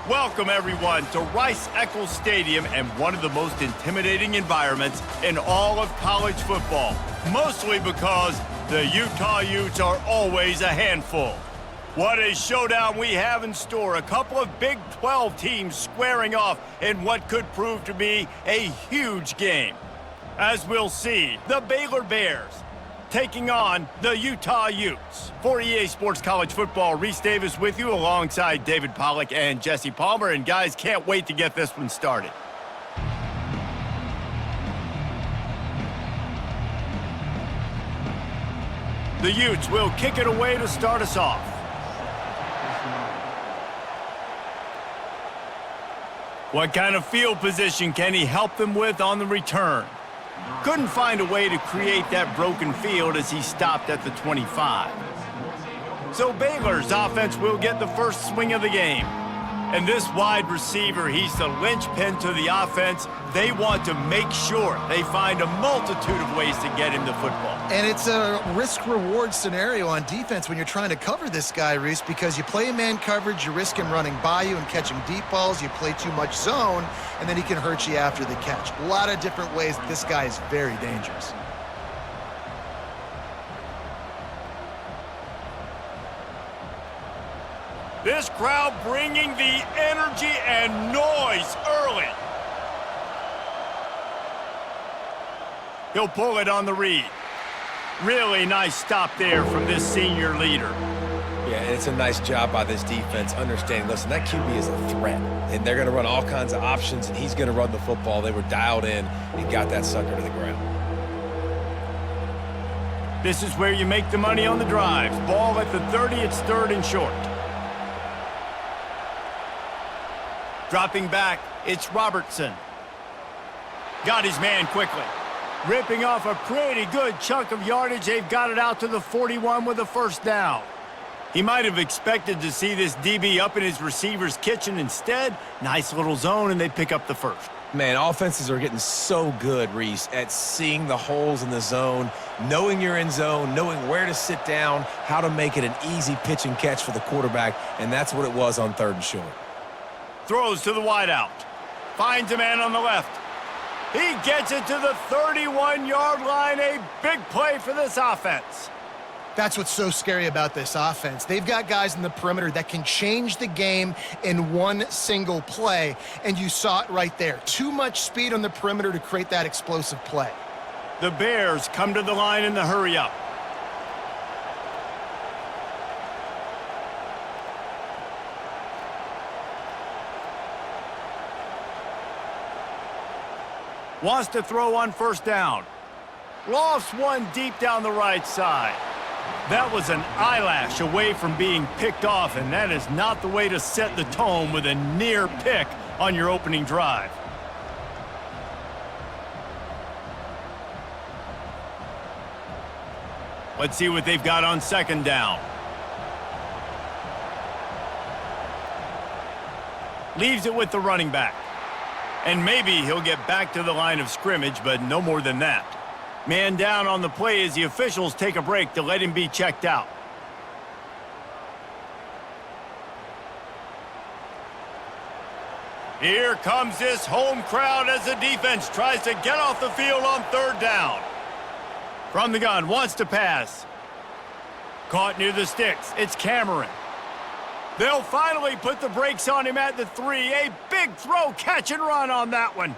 Welcome, everyone, to Rice-Eccles Stadium and one of the most intimidating environments in all of college football, mostly because the Utah Utes are always a handful. What a showdown we have in store. A couple of Big 12 teams squaring off in what could prove to be a huge game. As we'll see, the Baylor Bears taking on the Utah Utes. For EA Sports College Football, Reese Davis with you alongside David Pollack and Jesse Palmer. And guys, can't wait to get this one started. The Utes will kick it away to start us off. What kind of field position can he help them with on the return? Couldn't find a way to create that broken field as he stopped at the 25. So Baylor's offense will get the first swing of the game. And this wide receiver, he's the linchpin to the offense. They want to make sure they find a multitude of ways to get him the football. And it's a risk-reward scenario on defense when you're trying to cover this guy, Reese, because you play man coverage, you risk him running by you and catching deep balls. You play too much zone, and then he can hurt you after the catch. A lot of different ways. This guy is very dangerous. This crowd bringing the energy and noise early. He'll pull it on the read. Really nice stop there from this senior leader. Yeah, and it's a nice job by this defense understanding, listen, that QB is a threat, and they're going to run all kinds of options, and he's going to run the football. They were dialed in and got that sucker to the ground. This is where you make the money on the drives. Ball at the 30, it's third and short. Dropping back, it's Robertson. Got his man quickly. Ripping off a pretty good chunk of yardage. They've got it out to the 41 with a first down. He might have expected to see this DB up in his receiver's kitchen. Instead, nice little zone, and they pick up the first. Man, offenses are getting so good, Reese, at seeing the holes in the zone, knowing you're in zone, knowing where to sit down, how to make it an easy pitch and catch for the quarterback, and that's what it was on third and short. Throws to the wideout. Finds a man on the left. He gets it to the 31-yard line. A big play for this offense. That's what's so scary about this offense. They've got guys in the perimeter that can change the game in one single play, and you saw it right there. Too much speed on the perimeter to create that explosive play. The Bears come to the line in the hurry-up. Wants to throw on first down. Lofts one deep down the right side. That was an eyelash away from being picked off, and that is not the way to set the tone with a near pick on your opening drive. Let's see what they've got on second down. Leaves it with the running back. And maybe he'll get back to the line of scrimmage, but no more than that. Man down on the play as the officials take a break to let him be checked out. Here comes this home crowd as the defense tries to get off the field on third down. From the gun, wants to pass. Caught near the sticks. It's Cameron. They'll finally put the brakes on him at the 3. A big throw, catch and run on that one.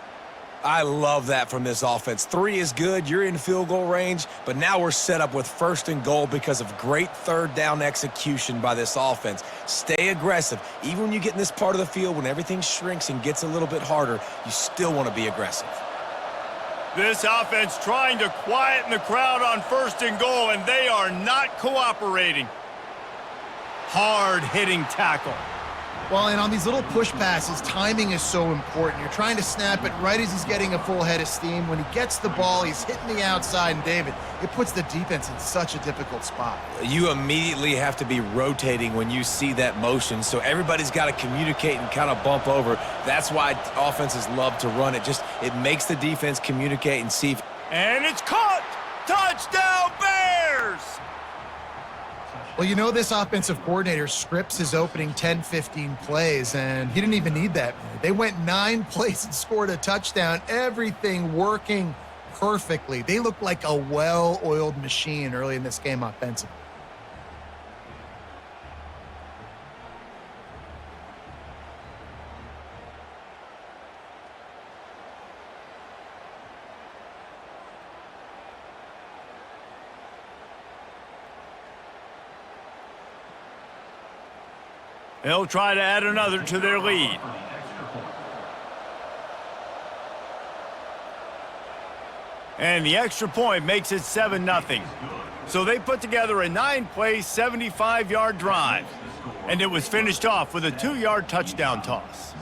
I love that from this offense. 3 is good. You're in field goal range, but now we're set up with first and goal because of great third down execution by this offense. Stay aggressive. Even when you get in this part of the field, when everything shrinks and gets a little bit harder, you still want to be aggressive. This offense trying to quieten the crowd on first and goal, and they are not cooperating. Hard-hitting tackle. Well, and on these little push passes, timing is so important. You're trying to snap it right as he's getting a full head of steam. When he gets the ball, he's hitting the outside, and David, it puts the defense in such a difficult spot. You immediately have to be rotating when you see that motion, so everybody's got to communicate and kind of bump over. That's why offenses love to run it. It makes the defense communicate and see. And it's caught! Touchdown, Bears! Well, you know this offensive coordinator scripts his opening 10, 15 plays, and he didn't even need that. They went 9 plays and scored a touchdown, everything working perfectly. They looked like a well-oiled machine early in this game offensively. They'll try to add another to their lead. And the extra point makes it 7-0. So they put together a 9-play, 75-yard drive. And it was finished off with a 2-yard touchdown toss.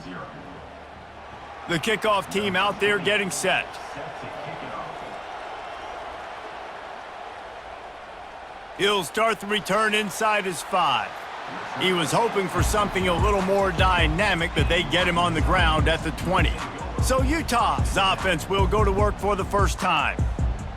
The kickoff team out there getting set. He'll start the return inside his 5. He was hoping for something a little more dynamic, but they get him on the ground at the 20. So Utah's offense will go to work for the first time.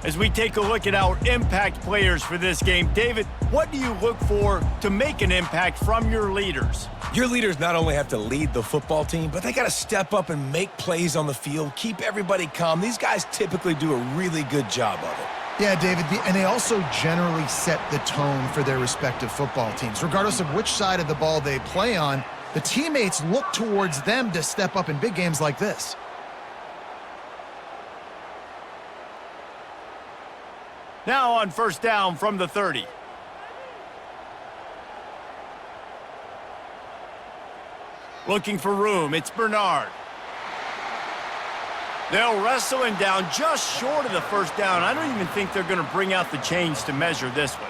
As we take a look at our impact players for this game, David, what do you look for to make an impact from your leaders? Your leaders not only have to lead the football team, but they got to step up and make plays on the field, keep everybody calm. These guys typically do a really good job of it. Yeah, David, and they also generally set the tone for their respective football teams. Regardless of which side of the ball they play on, the teammates look towards them to step up in big games like this. Now on first down from the 30. Looking for room, it's Bernard. They'll wrestle him down just short of the first down. I don't even think they're going to bring out the chains to measure this one.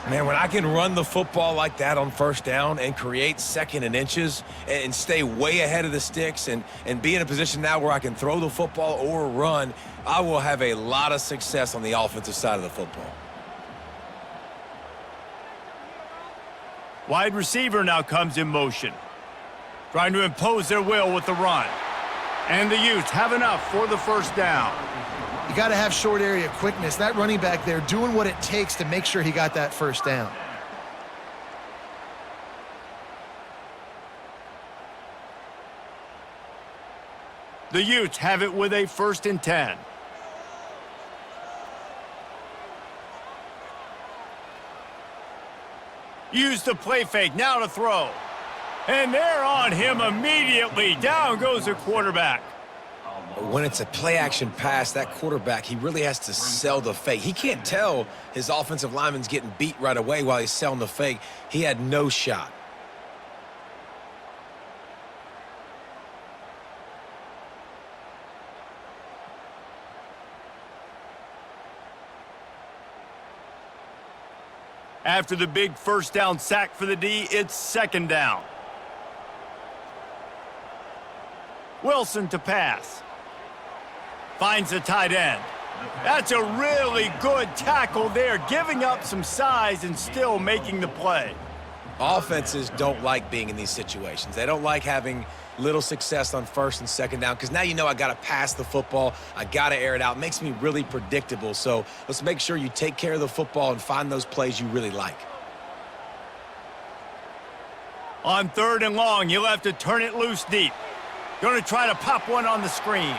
Man, when I can run the football like that on first down and create second and inches and stay way ahead of the sticks and be in a position now where I can throw the football or run, I will have a lot of success on the offensive side of the football. Wide receiver now comes in motion, trying to impose their will with the run. And the Utes have enough for the first down. You got to have short area quickness. That running back there doing what it takes to make sure he got that first down. The Utes have it with a 1st and 10. Use the play fake, now to throw. And they're on him immediately. Down goes the quarterback. When it's a play-action pass, that quarterback, he really has to sell the fake. He can't tell his offensive lineman's getting beat right away while he's selling the fake. He had no shot. After the big first down sack for the D, it's 2nd down. Wilson to pass. Finds the tight end. That's a really good tackle there, giving up some size and still making the play. Offenses don't like being in these situations. They don't like having little success on 1st and 2nd down because now you know I got to pass the football. I got to air it out. It makes me really predictable. So let's make sure you take care of the football and find those plays you really like. On 3rd and long, you'll have to turn it loose deep. Going to try to pop one on the screen.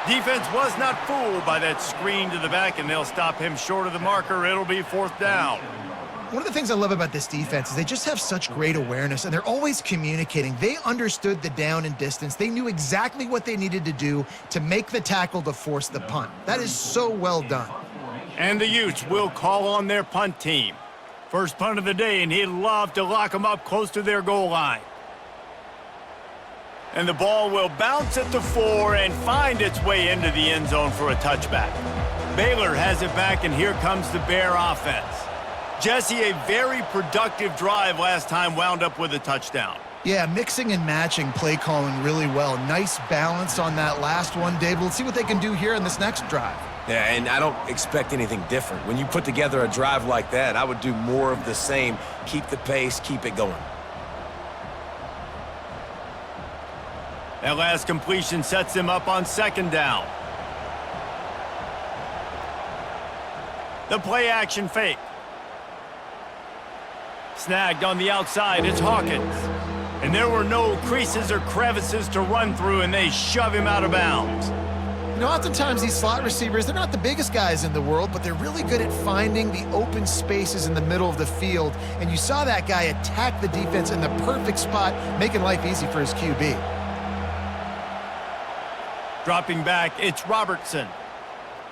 Defense was not fooled by that screen to the back, and they'll stop him short of the marker. It'll be 4th down. One of the things I love about this defense is they just have such great awareness, and they're always communicating. They understood the down and distance. They knew exactly what they needed to do to make the tackle to force the punt. That is so well done. And the Utes will call on their punt team. First punt of the day, and he'd love to lock them up close to their goal line. And the ball will bounce at the 4 and find its way into the end zone for a touchback. Baylor has it back, and here comes the Bear offense. Jesse, a very productive drive last time wound up with a touchdown. Yeah, mixing and matching play calling really well. Nice balance on that last one, David. Let's see what they can do here in this next drive. Yeah, and I don't expect anything different. When you put together a drive like that, I would do more of the same. Keep the pace, keep it going. That last completion sets him up on 2nd down. The play action fake. Snagged on the outside, it's Hawkins. And there were no creases or crevices to run through, and they shove him out of bounds. You know, oftentimes these slot receivers, they're not the biggest guys in the world, but they're really good at finding the open spaces in the middle of the field. And you saw that guy attack the defense in the perfect spot, making life easy for his QB. Dropping back, it's Robertson.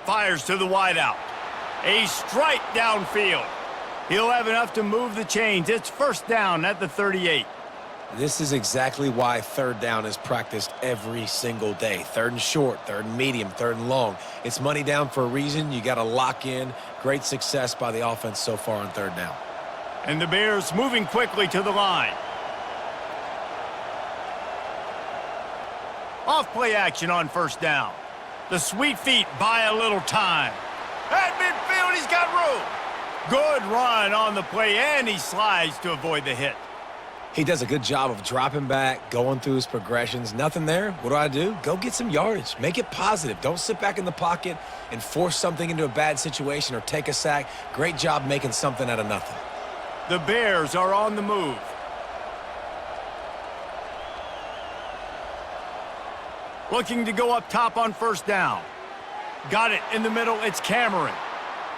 Fires to the wideout. A strike downfield. He'll have enough to move the chains. It's first down at the 38. This is exactly why third down is practiced every single day. Third and short, third and medium, third and long. It's money down for a reason. You got to lock in. Great success by the offense so far on third down. And the Bears moving quickly to the line. Off play action on first down. The sweet feet buy a little time. At midfield, he's got room. Good run on the play, and he slides to avoid the hit. He does a good job of dropping back, going through his progressions. Nothing there. What do? Go get some yardage. Make it positive. Don't sit back in the pocket and force something into a bad situation or take a sack. Great job making something out of nothing. The Bears are on the move. Looking to go up top on first down. Got it in the middle. It's Cameron.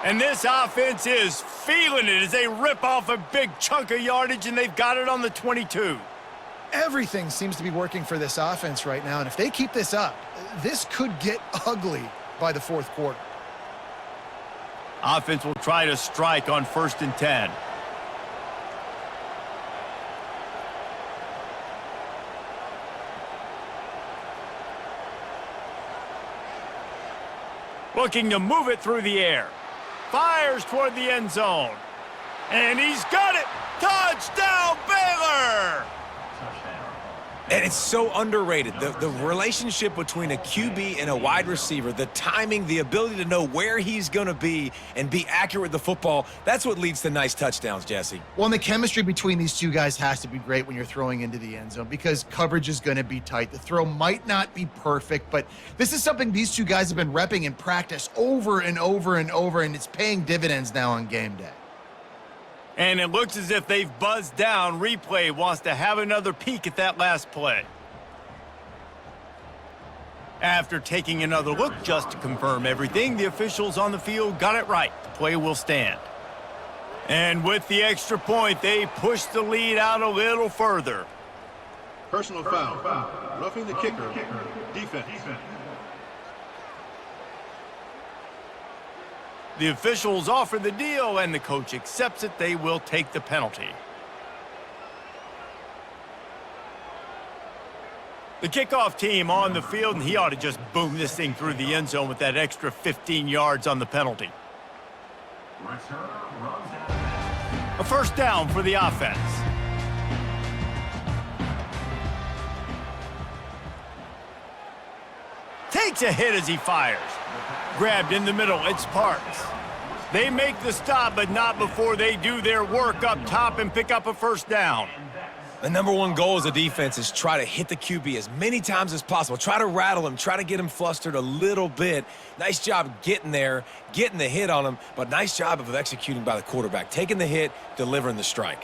And this offense is feeling it as they rip off a big chunk of yardage, and they've got it on the 22. Everything seems to be working for this offense right now, and if they keep this up, this could get ugly by the fourth quarter. Offense will try to strike on first and 10. Looking to move it through the air. Fires toward the end zone. And he's got it! Touchdown, Baylor! And it's so underrated. The relationship between a QB and a wide receiver, the timing, the ability to know where he's going to be and be accurate with the football, that's what leads to nice touchdowns, Jesse. Well, and the chemistry between these two guys has to be great when you're throwing into the end zone because coverage is going to be tight. The throw might not be perfect, but this is something these two guys have been repping in practice over and over and over, and it's paying dividends now on game day. And it looks as if they've buzzed down. Replay wants to have another peek at that last play. After taking another look just to confirm everything, the officials on the field got it right. The play will stand. And with the extra point, they push the lead out a little further. Personal foul. Roughing the kicker. Defense. The officials offer the deal, and the coach accepts it. They will take the penalty. The kickoff team on the field, and he ought to just boom this thing through the end zone with that extra 15 yards on the penalty. A first down for the offense. Takes a hit as he fires. Grabbed in the middle, it's Parks. They make the stop, but not before they do their work up top and pick up a first down. The number one goal as a defense is try to hit the QB as many times as possible. Try to rattle him, try to get him flustered a little bit. Nice job getting there, getting the hit on him, but nice job of executing by the quarterback. Taking the hit, delivering the strike.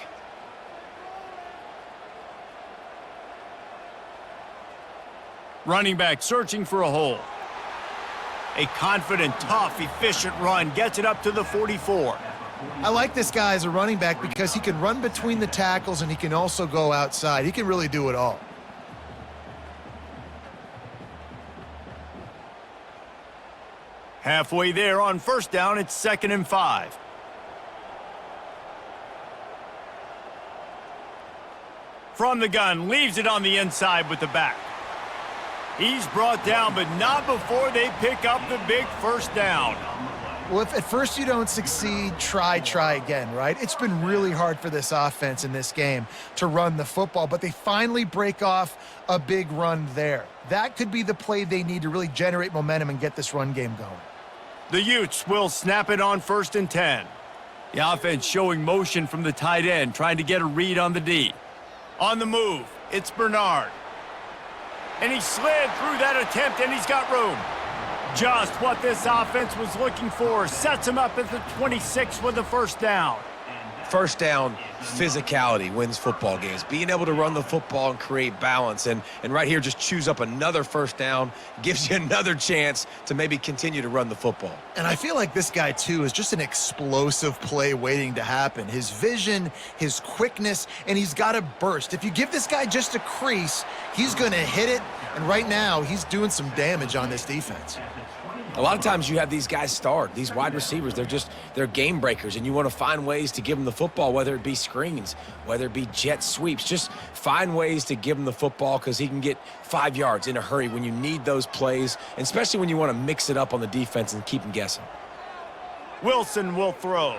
Running back searching for a hole. A confident, tough, efficient run gets it up to the 44. I like this guy as a running back because he can run between the tackles and he can also go outside. He can really do it all. Halfway there on first down, it's 2nd and 5. From the gun, leaves it on the inside with the back. He's brought down, but not before they pick up the big first down. Well, if at first you don't succeed, try again, right? It's been really hard for this offense in this game to run the football, but they finally break off a big run there. That could be the play they need to really generate momentum and get this run game going. The Utes will snap it on 1st and 10. The offense showing motion from the tight end, trying to get a read on the D. On the move, it's Bernard. And he slid through that attempt, and he's got room. Just what this offense was looking for. Sets him up at the 26 with the first down. First down, physicality wins football games. Being able to run the football and create balance. And right here, just choose up another first down, gives you another chance to maybe continue to run the football. And I feel like this guy, too, is just an explosive play waiting to happen. His vision, his quickness, and he's got a burst. If you give this guy just a crease, he's going to hit it. And right now, he's doing some damage on this defense. A lot of times you have these guys start, these wide receivers, they're game breakers, and you want to find ways to give them the football, whether it be screens, whether it be jet sweeps. Just find ways to give him the football because he can get 5 yards in a hurry when you need those plays, and especially when you want to mix it up on the defense and keep them guessing. Wilson will throw.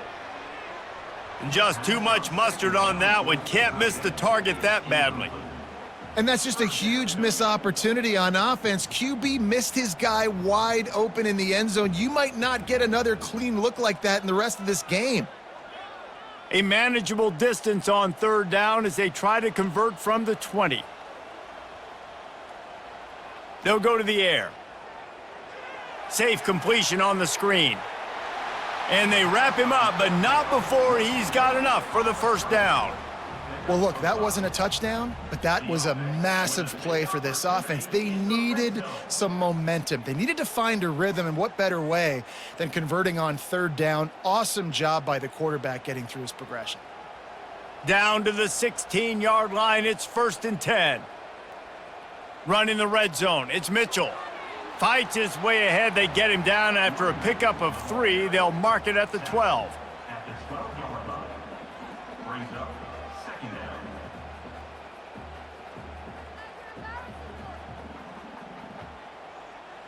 Just too much mustard on that one. Can't miss the target that badly. And that's just a huge missed opportunity on offense. QB missed his guy wide open in the end zone. You might not get another clean look like that in the rest of this game. A manageable distance on third down as they try to convert from the 20. They'll go to the air. Safe completion on the screen. And they wrap him up, but not before he's got enough for the first down. Well, look, that wasn't a touchdown, but that was a massive play for this offense. They needed some momentum. They needed to find a rhythm, and what better way than converting on third down. Awesome job by the quarterback getting through his progression. Down to the 16-yard line, it's 1st and 10. Running the red zone, it's Mitchell. Fights his way ahead, they get him down after a pickup of 3. They'll mark it at the 12.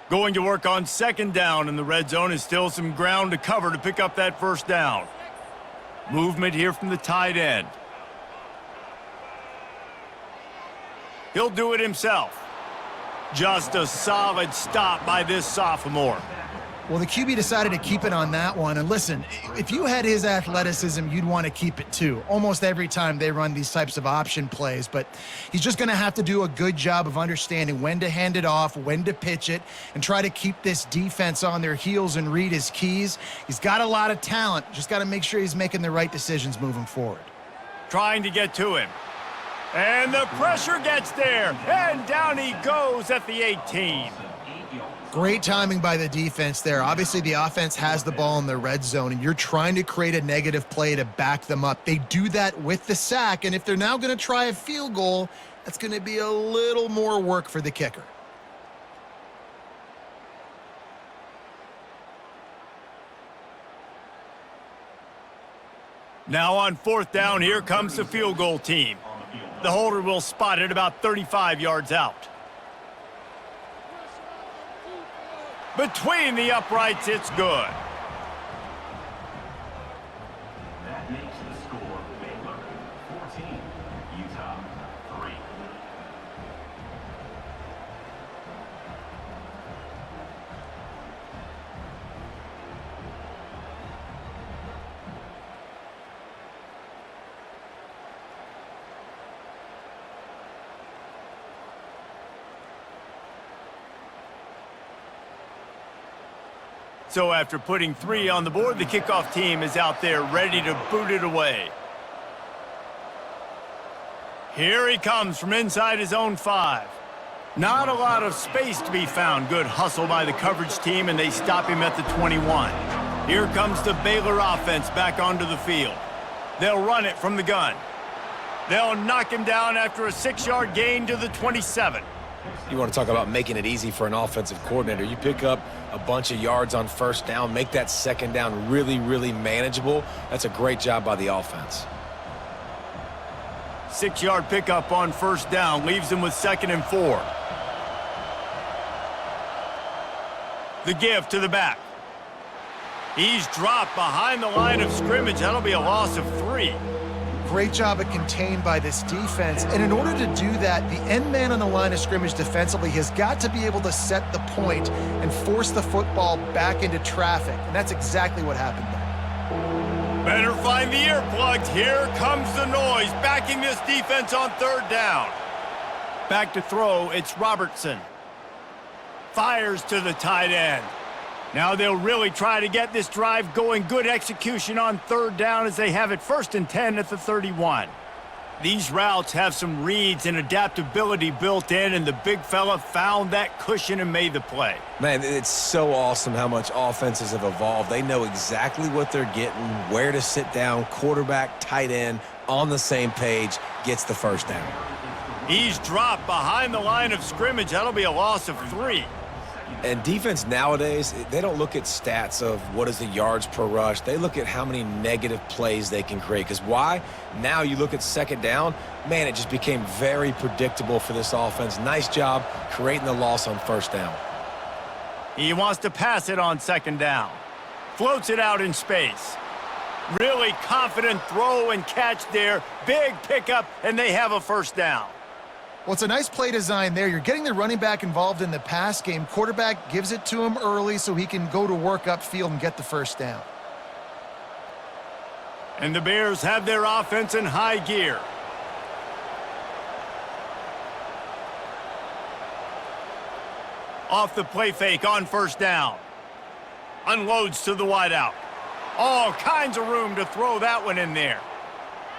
Going to work on 2nd down in the red zone is still some ground to cover to pick up that first down. Movement here from the tight end. He'll do it himself. Just a solid stop by this sophomore. Well, the QB decided to keep it on that one. And listen, if you had his athleticism, you'd want to keep it too. Almost every time they run these types of option plays. But he's just going to have to do a good job of understanding when to hand it off, when to pitch it, and try to keep this defense on their heels and read his keys. He's got a lot of talent. Just got to make sure he's making the right decisions moving forward. Trying to get to him. And the pressure gets there. And down he goes at the 18. Great timing by the defense there. Obviously, the offense has the ball in the red zone, and you're trying to create a negative play to back them up. They do that with the sack, and if they're now going to try a field goal, that's going to be a little more work for the kicker. Now on 4th down, here comes the field goal team. The holder will spot it about 35 yards out. Between the uprights, it's good. That makes the score Baylor 14, Utah 3. So after putting 3 on the board, the kickoff team is out there ready to boot it away. Here he comes from inside his own 5. Not a lot of space to be found. Good hustle by the coverage team, and they stop him at the 21. Here comes the Baylor offense back onto the field. They'll run it from the gun. They'll knock him down after a 6-yard gain to the 27. You want to talk about making it easy for an offensive coordinator. You pick up a bunch of yards on first down, make that 2nd down really, really manageable. That's a great job by the offense. 6-yard pickup on 1st down leaves them with 2nd and 4. The give to the back. He's dropped behind the line of scrimmage. That'll be a loss of 3. Great job of contained by this defense. And in order to do that, the end man on the line of scrimmage defensively has got to be able to set the point and force the football back into traffic. And that's exactly what happened there. Better find the earplugs. Here comes the noise, backing this defense on 3rd down. Back to throw, it's Robertson. Fires to the tight end. Now they'll really try to get this drive going. Good execution on third down as they have it 1st and 10 at the 31. These routes have some reads and adaptability built in, and the big fella found that cushion and made the play. Man, it's so awesome how much offenses have evolved. They know exactly what they're getting, where to sit down, quarterback, tight end, on the same page, gets the first down. He's dropped behind the line of scrimmage. That'll be a loss of 3. And defense nowadays, they don't look at stats of what is the yards per rush. They look at how many negative plays they can create. Because why? Now you look at 2nd down, man, it just became very predictable for this offense. Nice job creating the loss on 1st down. He wants to pass it on 2nd down. Floats it out in space. Really confident throw and catch there. Big pickup, and they have a 1st down. Well, it's a nice play design there. You're getting the running back involved in the pass game. Quarterback gives it to him early so he can go to work upfield and get the 1st down. And the Bears have their offense in high gear. Off the play fake on 1st down. Unloads to the wideout. All kinds of room to throw that one in there.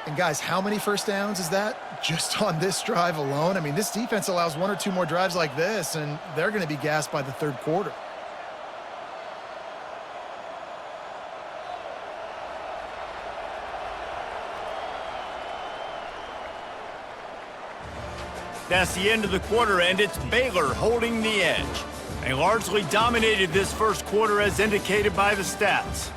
And guys, how many 1st downs is that? Just on this drive alone? I mean, this defense allows 1 or 2 more drives like this, and they're going to be gassed by the 3rd quarter. That's the end of the quarter, and it's Baylor holding the edge. They largely dominated this 1st quarter as indicated by the stats.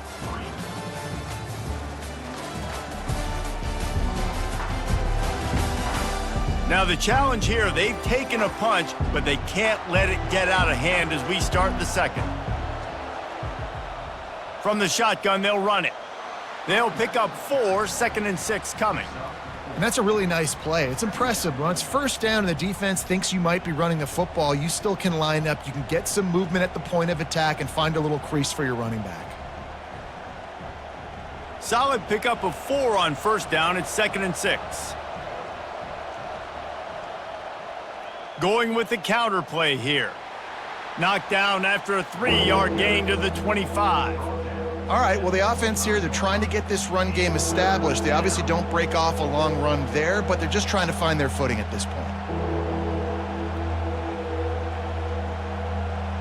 Now the challenge here, they've taken a punch, but they can't let it get out of hand as we start the 2nd. From the shotgun, they'll run it. They'll pick up 4, 2nd and 6 coming. And that's a really nice play. It's impressive. When it's 1st down and the defense thinks you might be running the football, you still can line up. You can get some movement at the point of attack and find a little crease for your running back. Solid pickup of 4 on 1st down. It's 2nd and 6. Going with the counter play here. Knocked down after a 3-yard gain to the 25. All right, well, the offense here, they're trying to get this run game established. They obviously don't break off a long run there, but they're just trying to find their footing at this point.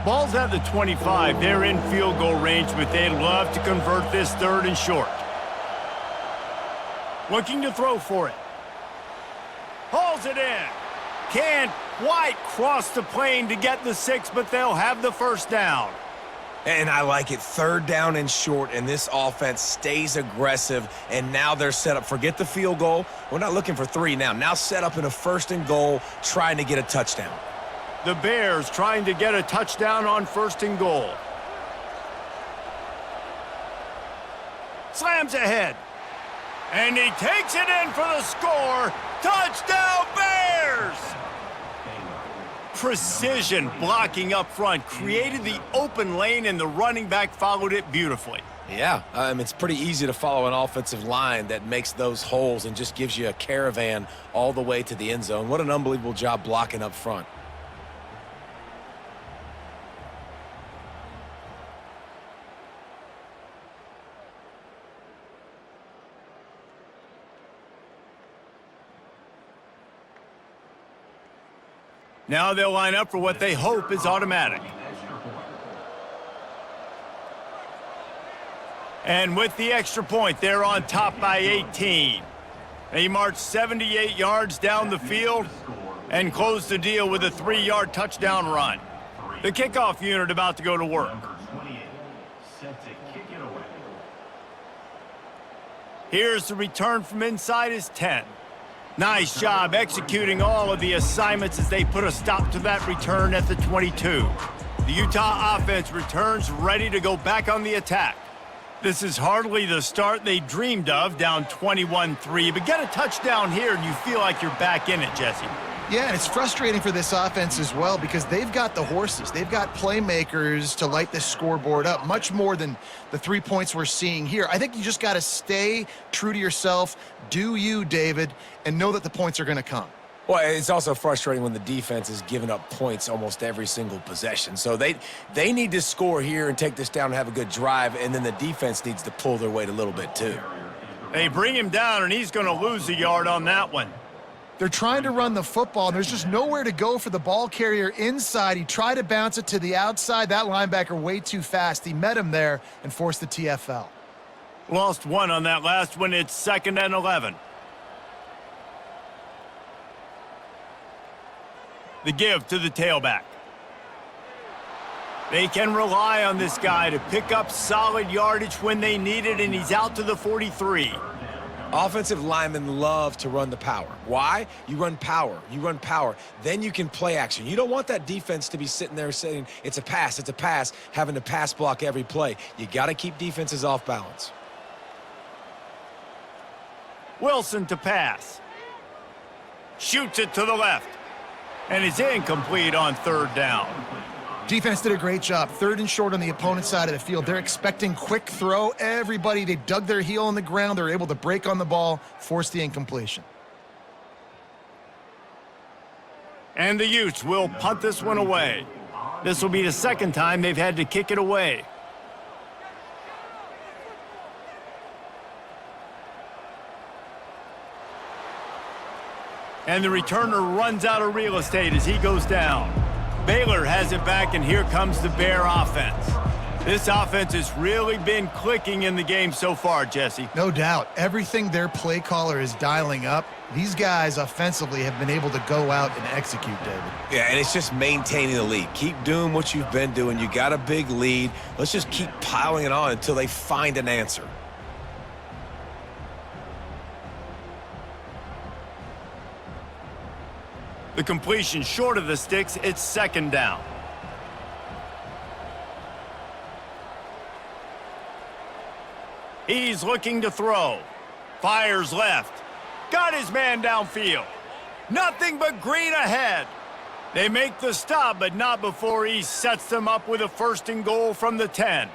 Ball's at the 25. They're in field goal range, but they'd love to convert this 3rd and short. Looking to throw for it. Hauls it in. Can't quite cross the plane to get the 6, but they'll have the 1st down. And I like it. 3rd down and short, and this offense stays aggressive, and now they're set up. Forget the field goal. We're not looking for 3 now. Now set up in a 1st and goal, trying to get a touchdown. The Bears trying to get a touchdown on 1st and goal. Slams ahead. And he takes it in for the score. Touchdown, Bears! Precision blocking up front created the open lane, and the running back followed it beautifully. Yeah, it's pretty easy to follow an offensive line that makes those holes and just gives you a caravan all the way to the end zone. What an unbelievable job blocking up front. Now they'll line up for what they hope is automatic. And with the extra point, they're on top by 18. They march 78 yards down the field and close the deal with a 3-yard touchdown run. The kickoff unit about to go to work. Here's the return from inside his 10. Nice job executing all of the assignments as they put a stop to that return at the 22. The Utah offense returns ready to go back on the attack. This is hardly the start they dreamed of, down 21-3, but get a touchdown here and you feel like you're back in it, Jesse. Yeah, and it's frustrating for this offense as well because they've got the horses. They've got playmakers to light this scoreboard up, much more than the 3 points we're seeing here. I think you just got to stay true to yourself, do you, David, and know that the points are going to come. Well, it's also frustrating when the defense is giving up points almost every single possession. So they need to score here and take this down and have a good drive, and then the defense needs to pull their weight a little bit too. They bring him down, and he's going to lose a yard on that one. They're trying to run the football, and there's just nowhere to go for the ball carrier inside. He tried to bounce it to the outside. That linebacker way too fast. He met him there and forced the TFL. Lost one on that last one. It's 2nd and 11. The give to the tailback. They can rely on this guy to pick up solid yardage when they need it, and he's out to the 43. Offensive linemen love to run the power. Why? You run power. You run power. Then you can play action. You don't want that defense to be sitting there saying, it's a pass, having to pass block every play. You got to keep defenses off balance. Wilson to pass. Shoots it to the left. And it's incomplete on 3rd down. Defense did a great job. 3rd and short on the opponent's side of the field. They're expecting quick throw. Everybody, they dug their heel on the ground. They're able to break on the ball, force the incompletion. And the Utes will punt this one away. This will be the 2nd time they've had to kick it away. And the returner runs out of real estate as he goes down. Baylor has it back, and here comes the Bear offense. This offense has really been clicking in the game so far, Jesse. No doubt. Everything their play caller is dialing up, these guys offensively have been able to go out and execute, David. Yeah, and it's just maintaining the lead. Keep doing what you've been doing. You got a big lead. Let's just keep piling it on until they find an answer. The completion short of the sticks. It's 2nd down. He's looking to throw. Fires left. Got his man downfield. Nothing but green ahead. They make the stop, but not before he sets them up with a 1st and goal from the 10.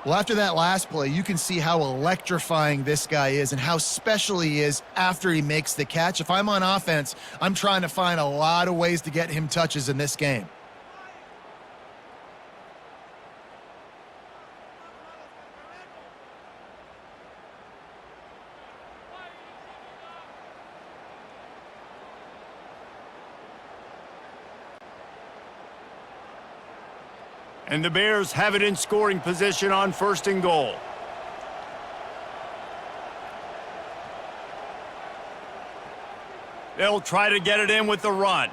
Well, after that last play, you can see how electrifying this guy is and how special he is after he makes the catch. If I'm on offense, I'm trying to find a lot of ways to get him touches in this game. And the Bears have it in scoring position on 1st and goal. They'll try to get it in with the run.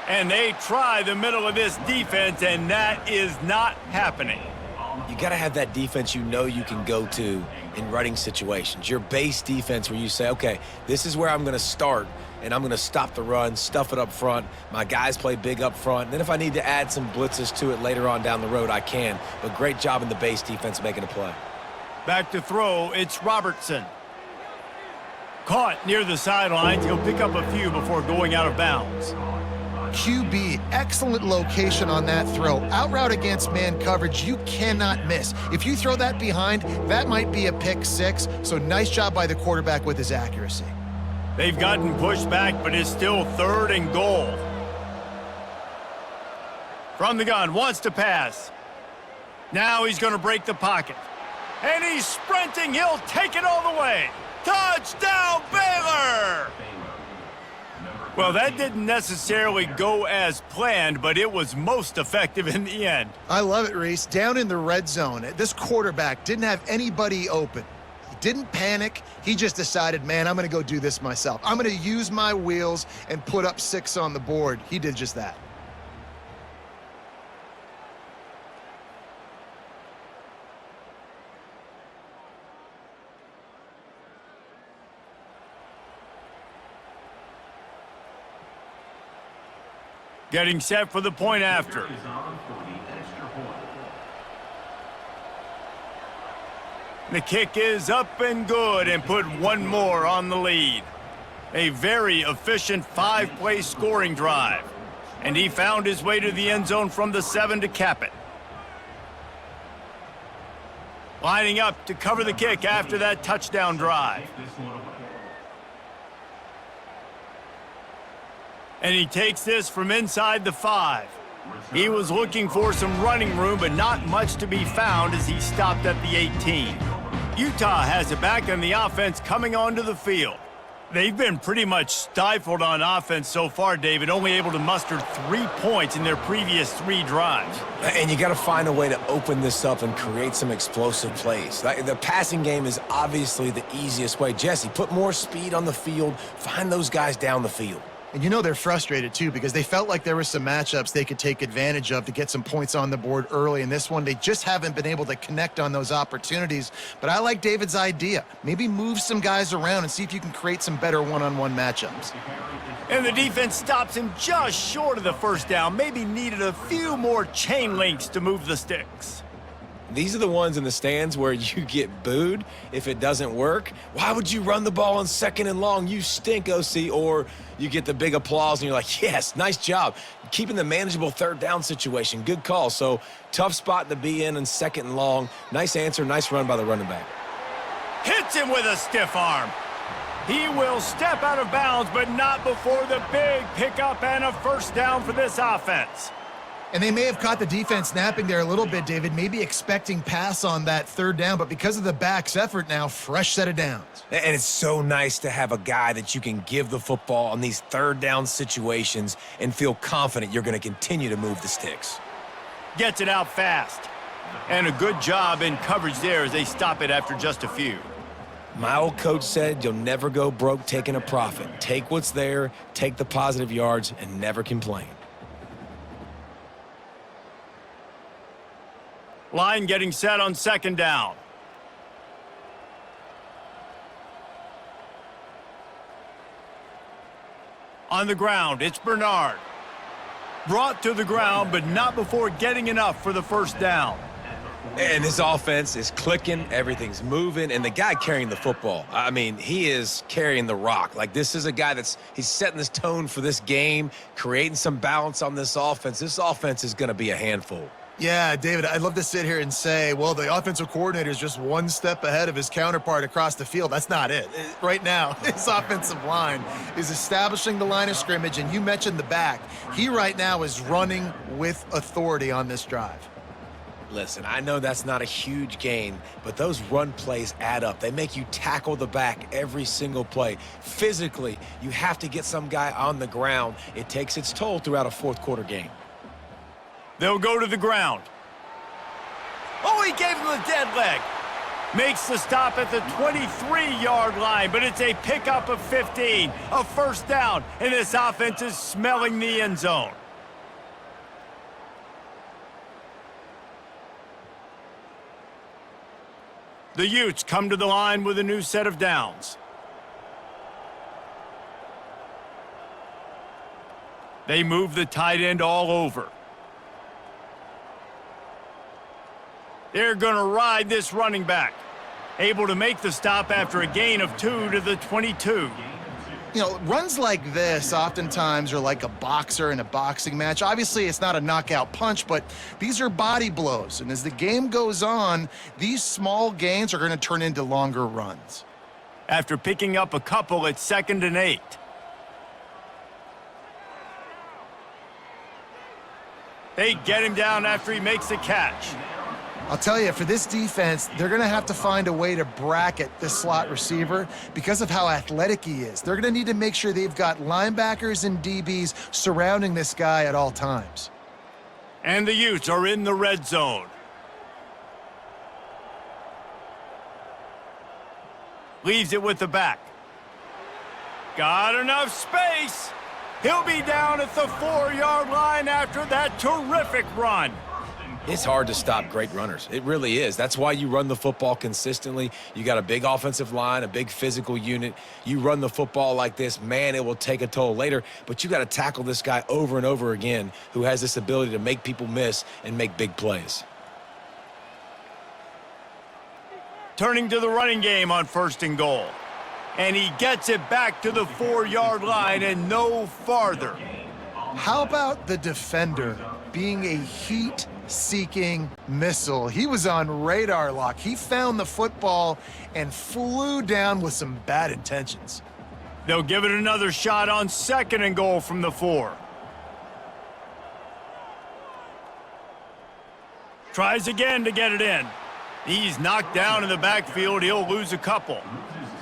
And they try the middle of this defense, and that is not happening. You got to have that defense you know you can go to in running situations. Your base defense where you say, okay, this is where I'm going to start, and I'm going to stop the run, stuff it up front. My guys play big up front. And then if I need to add some blitzes to it later on down the road, I can. But great job in the base defense making a play. Back to throw, it's Robertson. Caught near the sidelines. He'll pick up a few before going out of bounds. QB, excellent location on that throw. Out route against man coverage, you cannot miss. If you throw that behind, that might be a pick 6. So nice job by the quarterback with his accuracy. They've gotten pushed back, but it's still 3rd and goal. From the gun, wants to pass. Now he's going to break the pocket. And he's sprinting. He'll take it all the way. Touchdown, Baylor! Well, that didn't necessarily go as planned, but it was most effective in the end. I love it, Reese. Down in the red zone, this quarterback didn't have anybody open. He didn't panic. He just decided, man, I'm going to go do this myself. I'm going to use my wheels and put up 6 on the board. He did just that. Getting set for the point after. The kick is up and good and put one more on the lead. A very efficient 5-play scoring drive. And he found his way to the end zone from the 7 to cap it. Lining up to cover the kick after that touchdown drive. And he takes this from inside the 5. He was looking for some running room, but not much to be found as he stopped at the 18. Utah has it back on the offense coming onto the field. They've been pretty much stifled on offense so far, David, only able to muster 3 points in their previous 3 drives. And you got to find a way to open this up and create some explosive plays. The passing game is obviously the easiest way. Jesse, put more speed on the field, find those guys down the field. And you know they're frustrated, too, because they felt like there were some matchups they could take advantage of to get some points on the board early. In this one, they just haven't been able to connect on those opportunities. But I like David's idea. Maybe move some guys around and see if you can create some better one-on-one matchups. And the defense stops him just short of the first down. Maybe needed a few more chain links to move the sticks. These are the ones in the stands where you get booed if it doesn't work. Why would you run the ball on 2nd and long? You stink, OC. Or you get the big applause and you're like, yes, nice job. Keeping the manageable 3rd down situation. Good call. So tough spot to be in 2nd and long. Nice answer, nice run by the running back. Hits him with a stiff arm. He will step out of bounds, but not before the big pickup and a first down for this offense. And they may have caught the defense napping there a little bit, David, maybe expecting pass on that 3rd down, but because of the back's effort now, fresh set of downs. And it's so nice to have a guy that you can give the football on these 3rd down situations and feel confident you're going to continue to move the sticks. Gets it out fast. And a good job in coverage there as they stop it after just a few. My old coach said you'll never go broke taking a profit. Take what's there, take the positive yards, and never complain. Line getting set on 2nd down. On the ground, it's Bernard. Brought to the ground, but not before getting enough for the first down. And this offense is clicking, everything's moving, and the guy carrying the football, I mean, he is carrying the rock. Like, this is a guy he's setting this tone for this game, creating some balance on this offense. This offense is going to be a handful. Yeah, David, I'd love to sit here and say, well, the offensive coordinator is just one step ahead of his counterpart across the field. That's not it. Right now, his offensive line is establishing the line of scrimmage, and you mentioned the back. He right now is running with authority on this drive. Listen, I know that's not a huge gain, but those run plays add up. They make you tackle the back every single play. Physically, you have to get some guy on the ground. It takes its toll throughout a 4th quarter game. They'll go to the ground. Oh, he gave him the dead leg. Makes the stop at the 23-yard line, but it's a pickup of 15, a first down, and this offense is smelling the end zone. The Utes come to the line with a new set of downs. They move the tight end all over. They're going to ride this running back. Able to make the stop after a gain of 2 to the 22. You know, runs like this oftentimes are like a boxer in a boxing match. Obviously, it's not a knockout punch, but these are body blows. And as the game goes on, these small gains are going to turn into longer runs. After picking up a couple at 2nd and 8. They get him down after he makes a catch. I'll tell you, for this defense, they're going to have to find a way to bracket this slot receiver because of how athletic he is. They're going to need to make sure they've got linebackers and DBs surrounding this guy at all times. And the Utes are in the red zone. Leaves it with the back. Got enough space. He'll be down at the 4-yard line after that terrific run. It's hard to stop great runners. It really is. That's why you run the football consistently. You got a big offensive line, a big physical unit. You run the football like this, man, it will take a toll later. But you got to tackle this guy over and over again who has this ability to make people miss and make big plays. Turning to the running game on 1st and goal. And he gets it back to the 4-yard line and no farther. How about the defender being a heat-seeking missile? He was on radar lock. He found the football and flew down with some bad intentions. They'll give it another shot on 2nd and goal from the 4. Tries again to get it in. He's knocked down in the backfield. He'll lose a couple.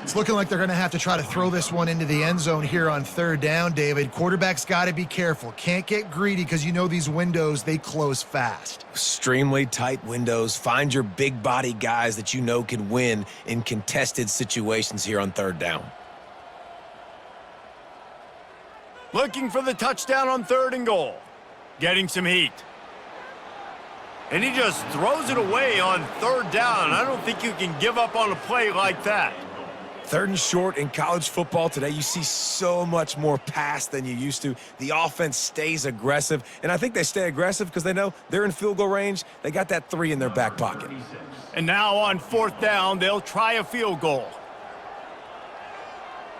It's looking like they're going to have to try to throw this one into the end zone here on 3rd down, David. Quarterback's got to be careful. Can't get greedy because you know these windows, they close fast. Extremely tight windows. Find your big body guys that you know can win in contested situations here on 3rd down. Looking for the touchdown on 3rd and goal. Getting some heat. And he just throws it away on 3rd down. I don't think you can give up on a play like that. 3rd and short in college football today, you see so much more pass than you used to. The offense stays aggressive, and I think they stay aggressive because they know they're in field goal range. They got that 3 in their back pocket. And now on 4th down, they'll try a field goal.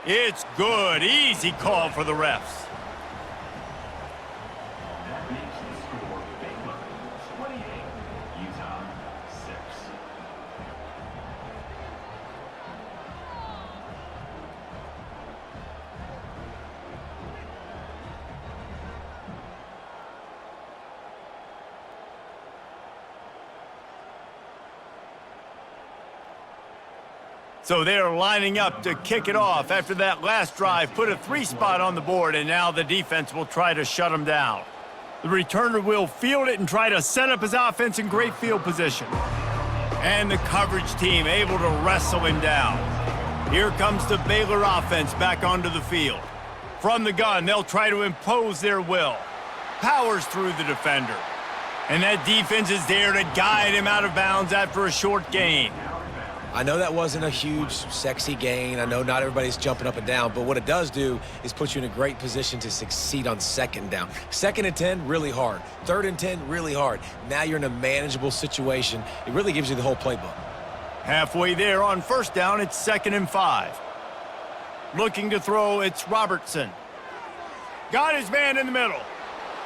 It's good. Easy call for the refs. That makes the score Baylor 28, Utah 6. So they're lining up to kick it off after that last drive. Put a 3 spot on the board, and now the defense will try to shut them down. The returner will field it and try to set up his offense in great field position. And the coverage team able to wrestle him down. Here comes the Baylor offense back onto the field. From the gun, they'll try to impose their will. Powers through the defender. And that defense is there to guide him out of bounds after a short gain. I know that wasn't a huge, sexy gain. I know not everybody's jumping up and down, but what it does do is put you in a great position to succeed on 2nd down. 2nd and 10, really hard. 3rd and 10, really hard. Now you're in a manageable situation. It really gives you the whole playbook. Halfway there on 1st down, it's 2nd and 5. Looking to throw, it's Robertson. Got his man in the middle.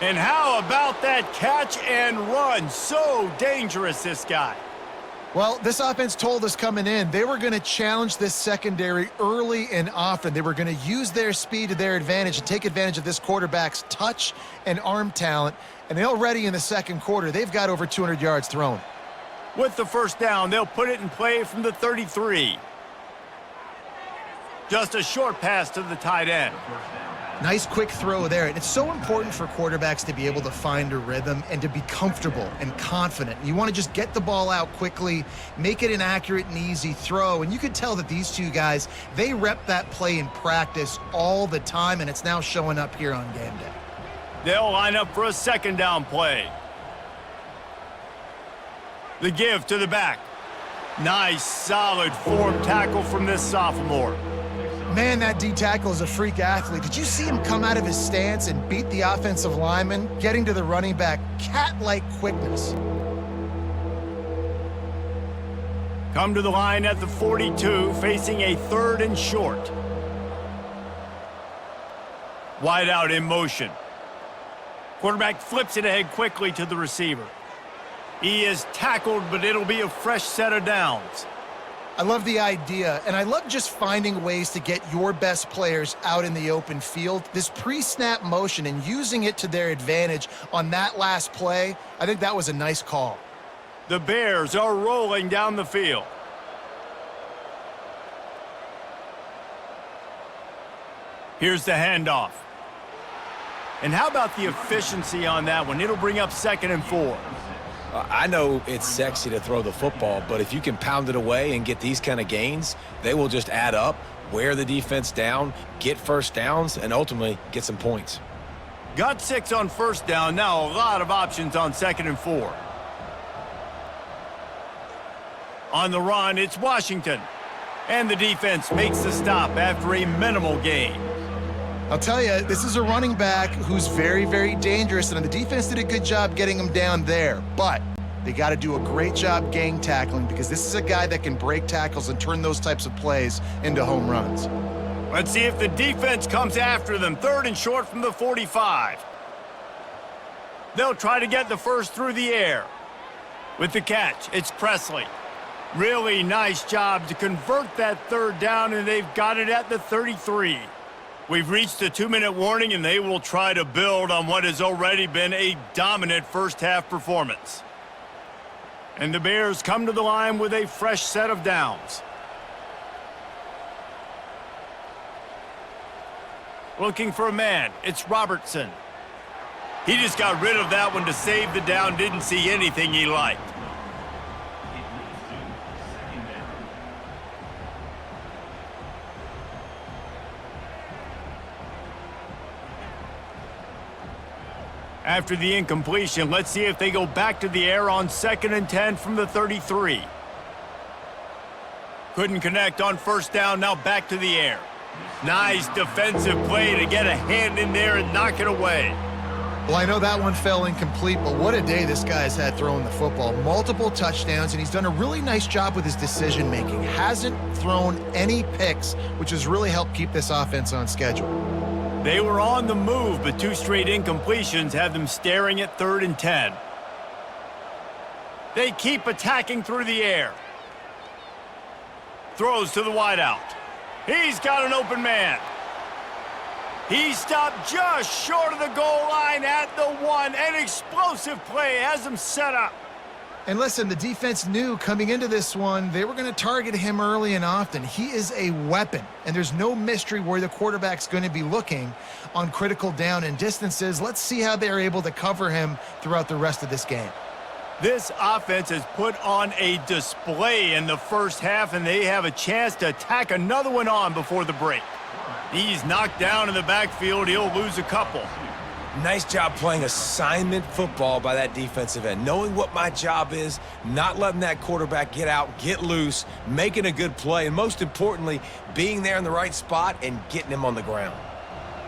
And how about that catch and run? So dangerous, this guy. Well, this offense told us coming in they were going to challenge this secondary early and often. They were going to use their speed to their advantage and take advantage of this quarterback's touch and arm talent. And already in the 2nd quarter, they've got over 200 yards thrown. With the 1st down, they'll put it in play from the 33. Just a short pass to the tight end. Nice quick throw there. And it's so important for quarterbacks to be able to find a rhythm and to be comfortable and confident. You want to just get the ball out quickly, make it an accurate and easy throw. And you could tell that these two guys, they rep that play in practice all the time, and it's now showing up here on game day. They'll line up for a 2nd down play. The give to the back. Nice, solid form tackle from this sophomore. Man, that D tackle is a freak athlete. Did you see him come out of his stance and beat the offensive lineman, getting to the running back? Cat-like quickness. Come to the line at the 42, facing a 3rd and short. Wide out in motion. Quarterback flips it ahead quickly to the receiver. He is tackled, but it'll be a fresh set of downs. I love the idea, and I love just finding ways to get your best players out in the open field. This pre-snap motion and using it to their advantage on that last play, I think that was a nice call. The Bears are rolling down the field. Here's the handoff. And how about the efficiency on that one? It'll bring up 2nd and 4. I know it's sexy to throw the football, but if you can pound it away and get these kind of gains, they will just add up, wear the defense down, get 1st downs, and ultimately get some points. Got 6 on 1st down. Now a lot of options on 2nd and 4. On the run, it's Washington. And the defense makes the stop after a minimal gain. I'll tell you, this is a running back who's very, very dangerous, and the defense did a good job getting him down there. But they got to do a great job gang tackling because this is a guy that can break tackles and turn those types of plays into home runs. Let's see if the defense comes after them. 3rd and short from the 45. They'll try to get the 1st through the air. With the catch, it's Presley. Really nice job to convert that 3rd down, and they've got it at the 33. We've reached the 2-minute warning, and they will try to build on what has already been a dominant first-half performance. And the Bears come to the line with a fresh set of downs. Looking for a man. It's Robertson. He just got rid of that one to save the down. Didn't see anything he liked. After the incompletion, let's see if they go back to the air on 2nd and 10 from the 33. Couldn't connect on first down, now back to the air. Nice defensive play to get a hand in there and knock it away. Well, I know that one fell incomplete, but what a day this guy's had throwing the football. Multiple touchdowns, and he's done a really nice job with his decision-making. Hasn't thrown any picks, which has really helped keep this offense on schedule. They were on the move, but 2 straight incompletions have them staring at 3rd and 10. They keep attacking through the air. Throws to the wideout. He's got an open man. He stopped just short of the goal line at the 1. An explosive play has him set up. And listen, the defense knew coming into this one, they were going to target him early and often. He is a weapon, and there's no mystery where the quarterback's going to be looking on critical down and distances. Let's see how they're able to cover him throughout the rest of this game. This offense has put on a display in the first half, and they have a chance to tack another one on before the break. He's knocked down in the backfield. He'll lose a couple. Nice job playing assignment football by that defensive end. Knowing what my job is, not letting that quarterback get out, get loose, making a good play, and most importantly, being there in the right spot and getting him on the ground.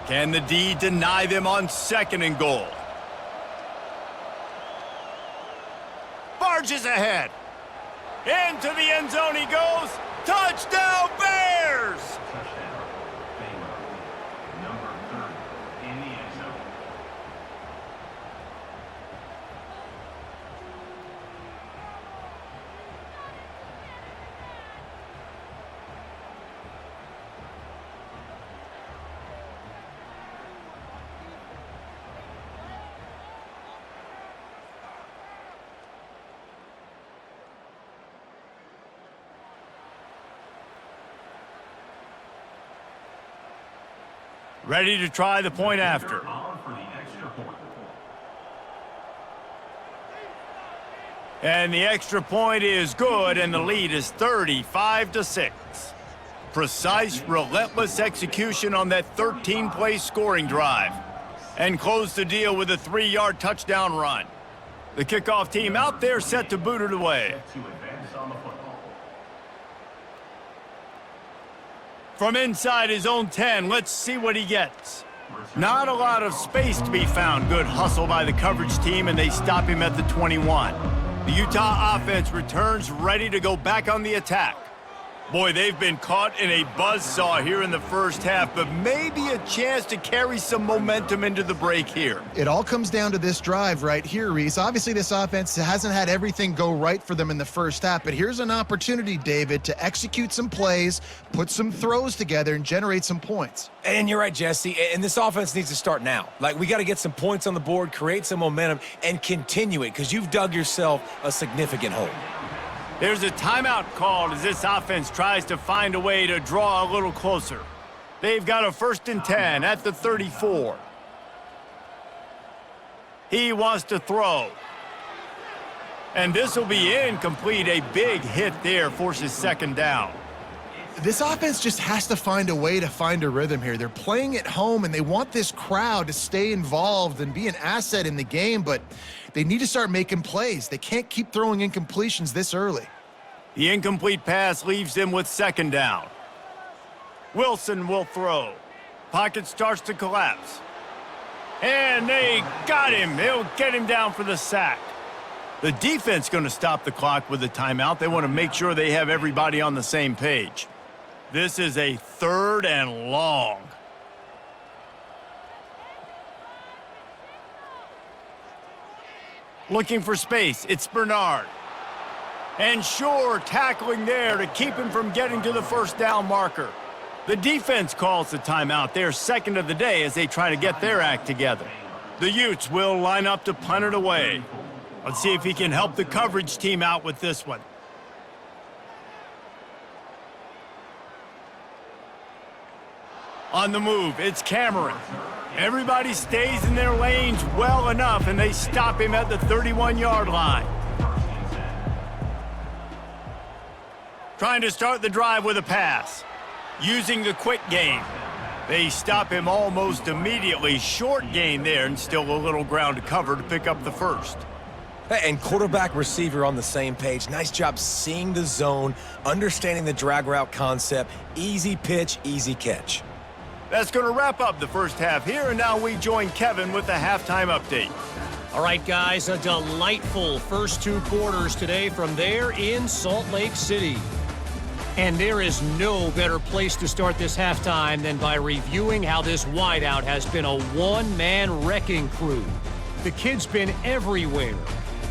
Can the D deny them on 2nd and goal? Barges ahead. Into the end zone he goes. Touchdown, Bears! Touchdown, Baylor. Number 30 in the end zone. Ready to try the point after. On for the extra point. And the extra point is good, and the lead is 35-6. Precise, relentless execution on that 13-play scoring drive. And close the deal with a 3-yard touchdown run. The kickoff team out there set to boot it away. To advance on the football. From inside his own 10, let's see what he gets. Not a lot of space to be found. Good hustle by the coverage team, and they stop him at the 21. The Utah offense returns ready to go back on the attack. Boy, they've been caught in a buzzsaw here in the first half, but maybe a chance to carry some momentum into the break here. It all comes down to this drive right here, Reese. Obviously, this offense hasn't had everything go right for them in the first half, but here's an opportunity, David, to execute some plays, put some throws together, and generate some points. And you're right, Jesse, and this offense needs to start now. Like, we got to get some points on the board, create some momentum, and continue it, because you've dug yourself a significant hole. There's a timeout called as this offense tries to find a way to draw a little closer. They've got a 1st and 10 at the 34. He wants to throw. And this will be incomplete. A big hit there forces 2nd down. This offense just has to find a way to find a rhythm here. They're playing at home, and they want this crowd to stay involved and be an asset in the game, but they need to start making plays. They can't keep throwing incompletions this early. The incomplete pass leaves them with 2nd down. Wilson will throw. Pocket starts to collapse. And they got him. They'll get him down for the sack. The defense going to stop the clock with a timeout. They want to make sure they have everybody on the same page. This is a 3rd and long. Looking for space. It's Bernard. And Shore tackling there to keep him from getting to the 1st down marker. The defense calls the timeout. They're second of the day as they try to get their act together. The Utes will line up to punt it away. Let's see if he can help the coverage team out with this one. On the move, it's Cameron. Everybody stays in their lanes well enough, and they stop him at the 31-yard line. Trying to start the drive with a pass. Using the quick game. They stop him almost immediately. Short gain there, and still a little ground to cover to pick up the first. And quarterback receiver on the same page. Nice job seeing the zone, understanding the drag route concept. Easy pitch, easy catch. That's going to wrap up the first half here, and now we join Kevin with the halftime update. All right, guys, a delightful first two quarters today from there in Salt Lake City. And there is no better place to start this halftime than by reviewing how this wideout has been a one-man wrecking crew. The kid's been everywhere,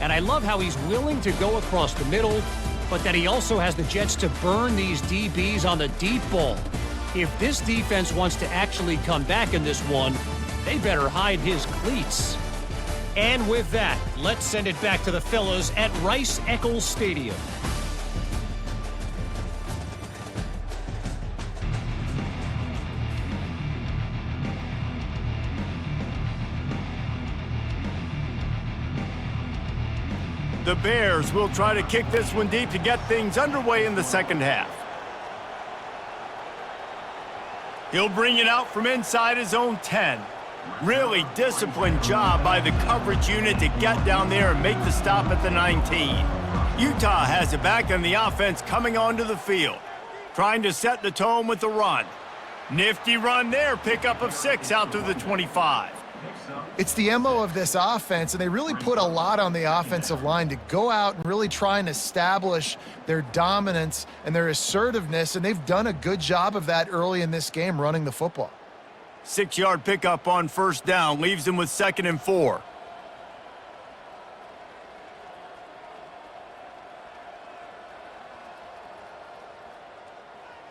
and I love how he's willing to go across the middle, but that he also has the jets to burn these DBs on the deep ball. If this defense wants to actually come back in this one, they better hide his cleats. And with that, let's send it back to the fellas at Rice-Eccles Stadium. The Bears will try to kick this one deep to get things underway in the second half. He'll bring it out from inside his own 10. Really disciplined job by the coverage unit to get down there and make the stop at the 19. Utah has it back on the offense coming onto the field. Trying to set the tone with the run. Nifty run there, pickup of 6 out to the 25. It's the MO of this offense, and they really put a lot on the offensive line to go out and really try and establish their dominance and their assertiveness, and they've done a good job of that early in this game running the football. 6-yard pickup on first down leaves them with 2nd and 4.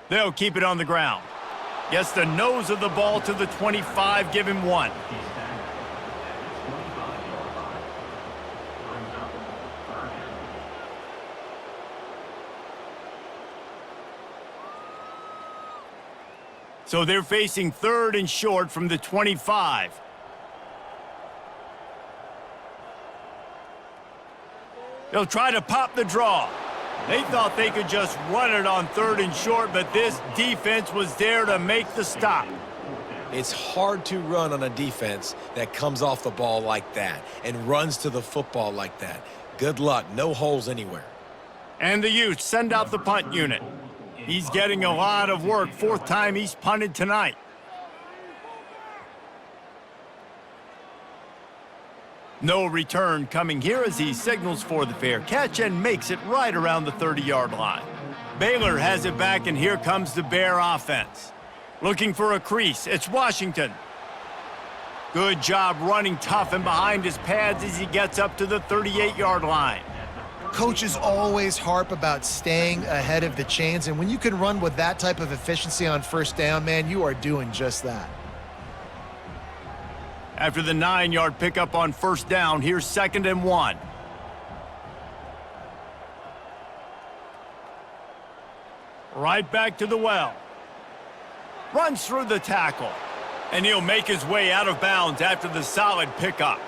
They'll keep it on the ground. Gets the nose of the ball to the 25, give him 1. So they're facing 3rd and short from the 25. They'll try to pop the draw. They thought they could just run it on 3rd and short, but this defense was there to make the stop. It's hard to run on a defense that comes off the ball like that and runs to the football like that. Good luck. No holes anywhere. And the Utes send out the punt unit. He's getting a lot of work. 4th time he's punted tonight. No return coming here as he signals for the fair catch and makes it right around the 30-yard line. Baylor has it back, and here comes the Bear offense. Looking for a crease. It's Washington. Good job running tough and behind his pads as he gets up to the 38-yard line. Coaches always harp about staying ahead of the chains, and when you can run with that type of efficiency on first down, man, you are doing just that. After the 9-yard pickup on first down, here's 2nd and 1. Right back to the well. Runs through the tackle, and he'll make his way out of bounds after the solid pickup.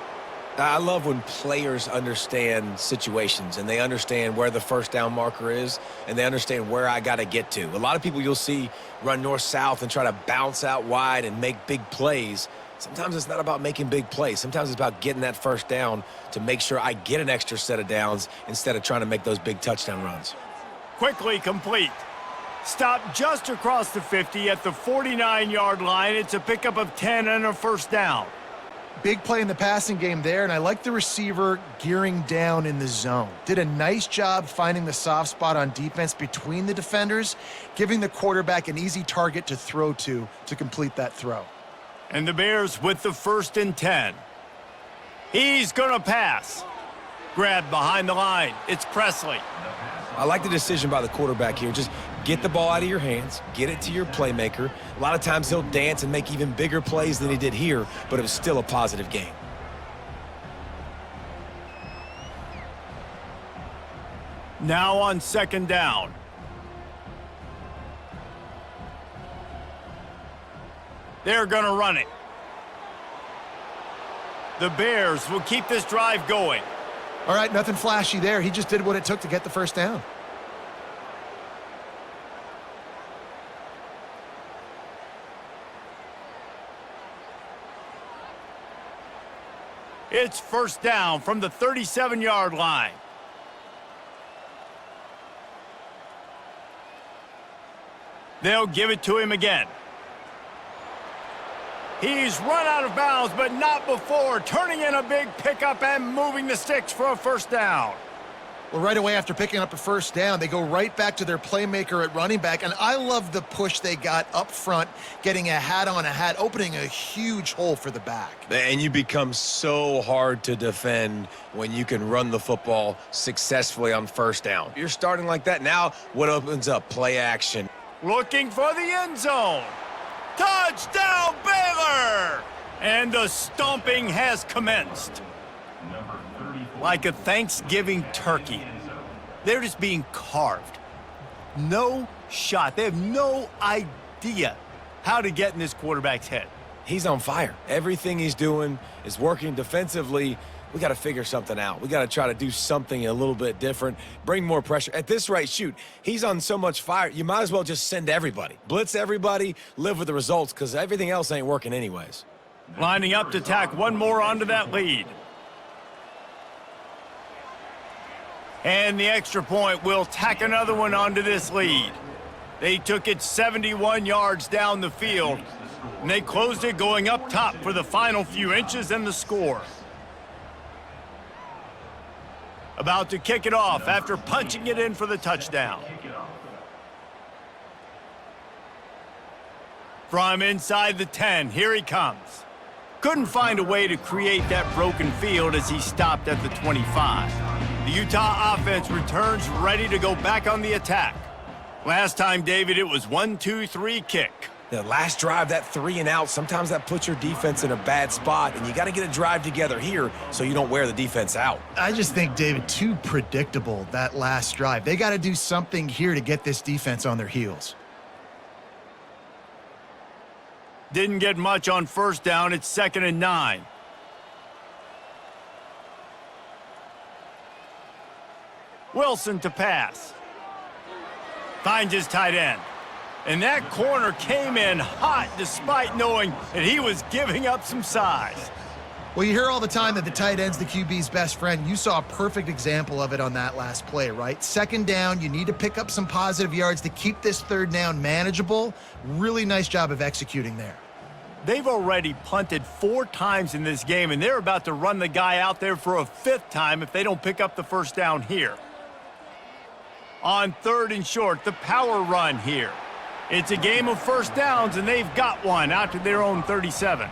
I love when players understand situations and they understand where the first down marker is and they understand where I got to get to. A lot of people you'll see run north-south and try to bounce out wide and make big plays. Sometimes it's not about making big plays. Sometimes it's about getting that first down to make sure I get an extra set of downs instead of trying to make those big touchdown runs. Quickly complete. Stop just across the 50 at the 49-yard line. It's a pickup of 10 and a first down. Big play in the passing game there, and I like the receiver gearing down in the zone. Did a nice job finding the soft spot on defense between the defenders, giving the quarterback an easy target to throw to complete that throw. And the Bears with the 1st and 10. He's going to pass. Grabbed behind the line. It's Presley. I like the decision by the quarterback here. Just Get the ball out of your hands, get it to your playmaker. A lot of times he'll dance and make even bigger plays than he did here, but it was still a positive game. Now on second down. They're going to run it. The Bears will keep this drive going. All right, nothing flashy there. He just did what it took to get the first down. It's first down from the 37-yard line. They'll give it to him again. He's run out of bounds, but not before turning in a big pickup and moving the sticks for a first down. Well, right away after picking up a first down, they go right back to their playmaker at running back, and I love the push they got up front, getting a hat on a hat, opening a huge hole for the back. And you become so hard to defend when you can run the football successfully on first down. You're starting like that. Now what opens up? Play action. Looking for the end zone. Touchdown, Baylor! And the stomping has commenced. Like a Thanksgiving turkey. They're just being carved. No shot. They have no idea how to get in this quarterback's head. He's on fire. Everything he's doing is working defensively. We got to figure something out. We got to try to do something a little bit different, bring more pressure. At this rate, shoot, he's on so much fire, you might as well just send everybody. Blitz everybody, live with the results, because everything else ain't working anyways. Lining up to tack one more onto that lead. And the extra point will tack another one onto this lead. They took it 71 yards down the field, and they closed it going up top for the final few inches and the score. About to kick it off after punching it in for the touchdown. From inside the 10, here he comes. Couldn't find a way to create that broken field as he stopped at the 25. The Utah offense returns ready to go back on the attack. Last time, David, it was 1-2-3 kick. The last drive, that 3 and out, sometimes that puts your defense in a bad spot, and you got to get a drive together here so you don't wear the defense out. I just think, David, too predictable, that last drive. They got to do something here to get this defense on their heels. Didn't get much on first down. It's 2nd and 9. Wilson to pass. Finds his tight end. And that corner came in hot despite knowing that he was giving up some size. Well, you hear all the time that the tight end's the QB's best friend. You saw a perfect example of it on that last play, right? 2nd down, you need to pick up some positive yards to keep this 3rd down manageable. Really nice job of executing there. They've already punted 4 times in this game, and they're about to run the guy out there for a 5th time if they don't pick up the first down here. On 3rd and short, the power run here. It's a game of first downs, and they've got one out to their own 37.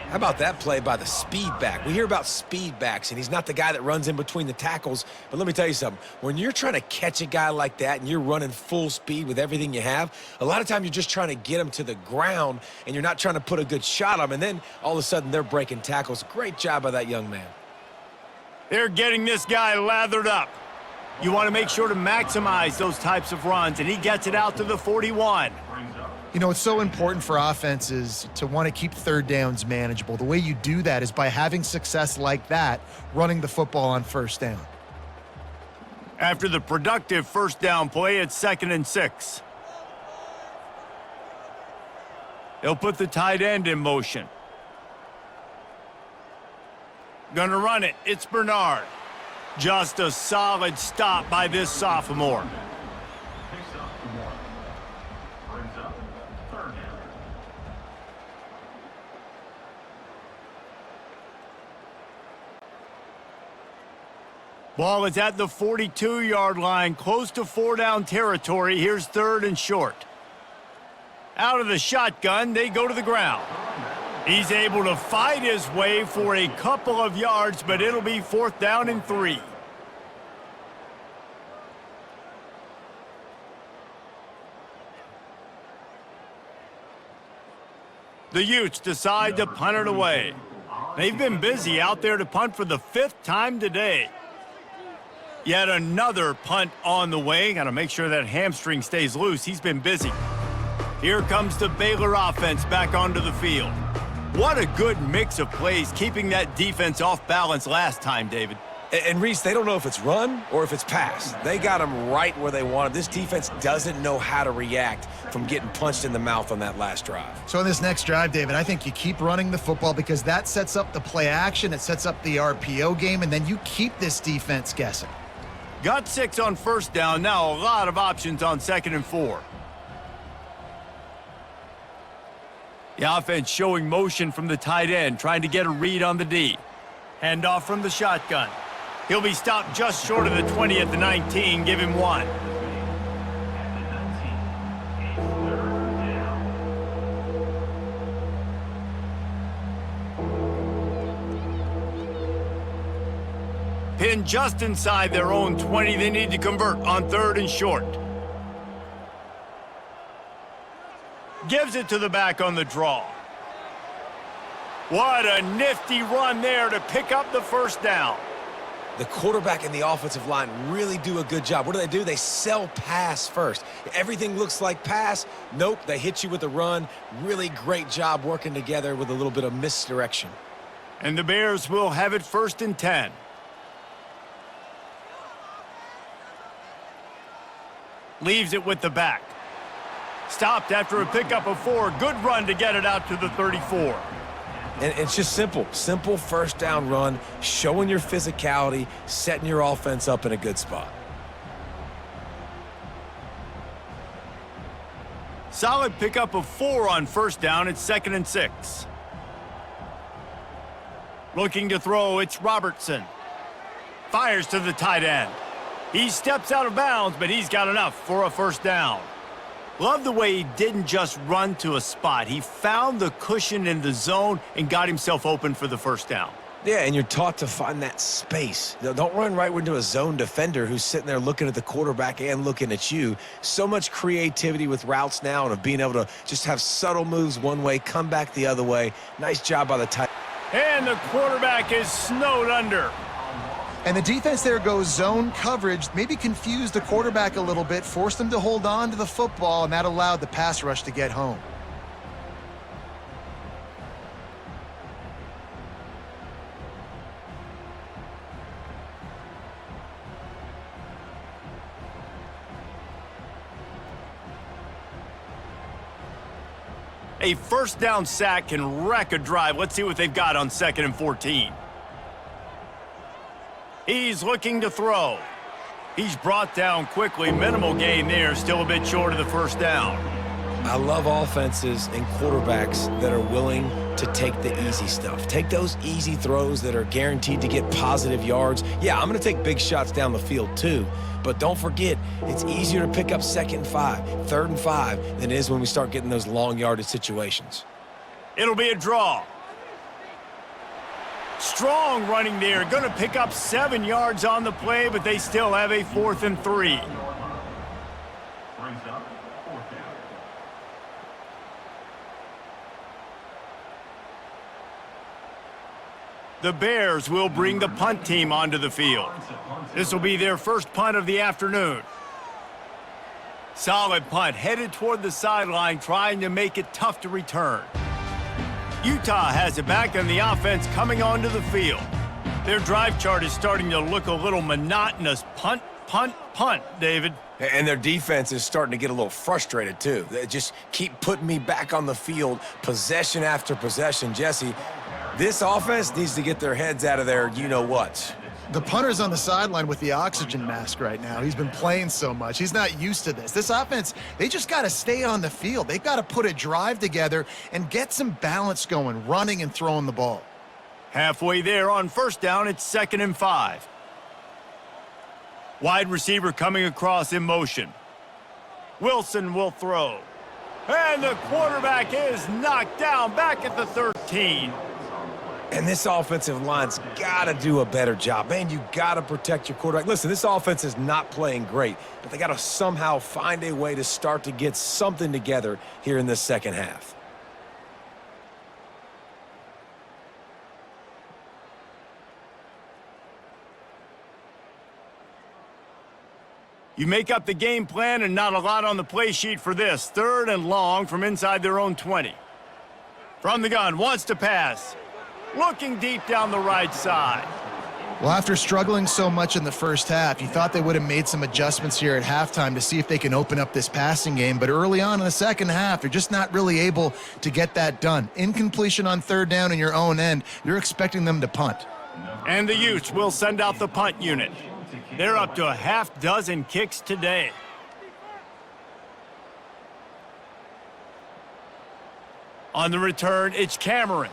How about that play by the speed back? We hear about speed backs, and he's not the guy that runs in between the tackles. But let me tell you something. When you're trying to catch a guy like that and you're running full speed with everything you have, a lot of time you're just trying to get him to the ground, and you're not trying to put a good shot on him. And then all of a sudden they're breaking tackles. Great job by that young man. They're getting this guy lathered up. You want to make sure to maximize those types of runs, and he gets it out to the 41. You know, it's so important for offenses to want to keep 3rd downs manageable. The way you do that is by having success like that, running the football on first down. After the productive first down play, it's 2nd and 6. They'll put the tight end in motion. Gonna run it. It's Bernard. Just a solid stop by this sophomore. Ball is at the 42-yard line, close to 4-down territory. Here's 3rd and short. Out of the shotgun, they go to the ground. He's able to fight his way for a couple of yards, but it'll be 4th down and 3. The Utes decide to punt it away. They've been busy out there to punt for the 5th time today. Yet another punt on the way. Got to make sure that hamstring stays loose. He's been busy. Here comes the Baylor offense back onto the field. What a good mix of plays, keeping that defense off balance last time, David. And Reese, they don't know if it's run or if it's pass. They got them right where they want it. This defense doesn't know how to react from getting punched in the mouth on that last drive. So in this next drive, David, I think you keep running the football because that sets up the play action, it sets up the RPO game, and then you keep this defense guessing. Got 6 on first down. Now a lot of options on 2nd and 4. The offense showing motion from the tight end, trying to get a read on the D. Handoff from the shotgun. He'll be stopped just short of the 20 at the 19. Give him 1. Pinned just inside their own 20. They need to convert on 3rd and short. Gives it to the back on the draw. What a nifty run there to pick up the first down. The quarterback and the offensive line really do a good job. What do? They sell pass first. Everything looks like pass. Nope, they hit you with a run. Really great job working together with a little bit of misdirection. And the Bears will have it 1st and 10. Leaves it with the back. Stopped after a pickup of 4. Good run to get it out to the 34. And it's just simple. Simple first down run, showing your physicality, setting your offense up in a good spot. Solid pickup of 4 on first down. It's 2nd and 6. Looking to throw, it's Robertson. Fires to the tight end. He steps out of bounds, but he's got enough for a first down. Love the way he didn't just run to a spot. He found the cushion in the zone and got himself open for the first down. Yeah, and you're taught to find that space. Don't run right into a zone defender who's sitting there looking at the quarterback and looking at you. So much creativity with routes now and of being able to just have subtle moves one way, come back the other way. Nice job by the tight end. And the quarterback is snowed under. And the defense there goes zone coverage, maybe confused the quarterback a little bit, forced him to hold on to the football, and that allowed the pass rush to get home. A first down sack can wreck a drive. Let's see what they've got on 2nd and 14. He's looking to throw. He's brought down quickly. Minimal gain there. Still a bit short of the first down. I love offenses and quarterbacks that are willing to take the easy stuff. Take those easy throws that are guaranteed to get positive yards. Yeah, I'm going to take big shots down the field too. But don't forget, it's easier to pick up 2nd and 5, 3rd and 5 than it is when we start getting those long yardage situations. It'll be a draw. Strong running there. Going to pick up 7 yards on the play, but they still have a 4th and 3. Brings up 4th down. The Bears will bring the punt team onto the field. This will be their first punt of the afternoon. Solid punt, headed toward the sideline, trying to make it tough to return. Utah has it back, and the offense coming onto the field. Their drive chart is starting to look a little monotonous. Punt, punt, punt, David. And their defense is starting to get a little frustrated, too. They just keep putting me back on the field, possession after possession. Jesse, this offense needs to get their heads out of their you-know-what. The punter's on the sideline with the oxygen mask right now. He's been playing so much. He's not used to this. This offense, they just got to stay on the field. They've got to put a drive together and get some balance going, running and throwing the ball. Halfway there on first down, it's 2nd and 5. Wide receiver coming across in motion. Wilson will throw. And the quarterback is knocked down back at the 13. And this offensive line's got to do a better job. Man, you got to protect your quarterback. Listen, this offense is not playing great, but they got to somehow find a way to start to get something together here in this second half. You make up the game plan and not a lot on the play sheet for this. 3rd and long from inside their own 20. From the gun, wants to pass. Looking deep down the right side. Well, after struggling so much in the first half, you thought they would have made some adjustments here at halftime to see if they can open up this passing game. But early on in the second half, they're just not really able to get that done. Incompletion on 3rd down in your own end, you're expecting them to punt. And the Utes will send out the punt unit. They're up to a half dozen kicks today. On the return, it's Cameron.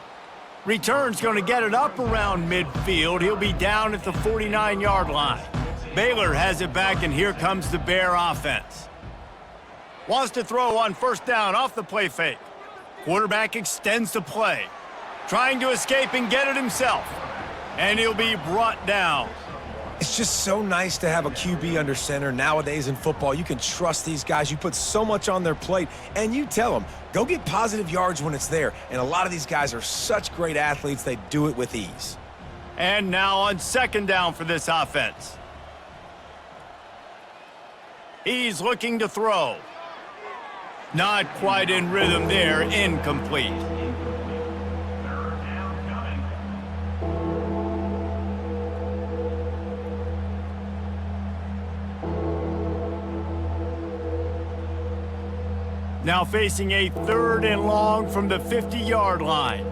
Return's going to get it up around midfield. He'll be down at the 49-yard line. Baylor has it back, and here comes the Bear offense. Wants to throw on 1st down off the play fake. Quarterback extends the play. Trying to escape and get it himself. And he'll be brought down. It's just so nice to have a QB under center. Nowadays in football, you can trust these guys. You put so much on their plate, and you tell them, go get positive yards when it's there. And a lot of these guys are such great athletes, they do it with ease. And now on 2nd down for this offense. He's looking to throw. Not quite in rhythm there, incomplete. Now facing a 3rd and long from the 50-yard line.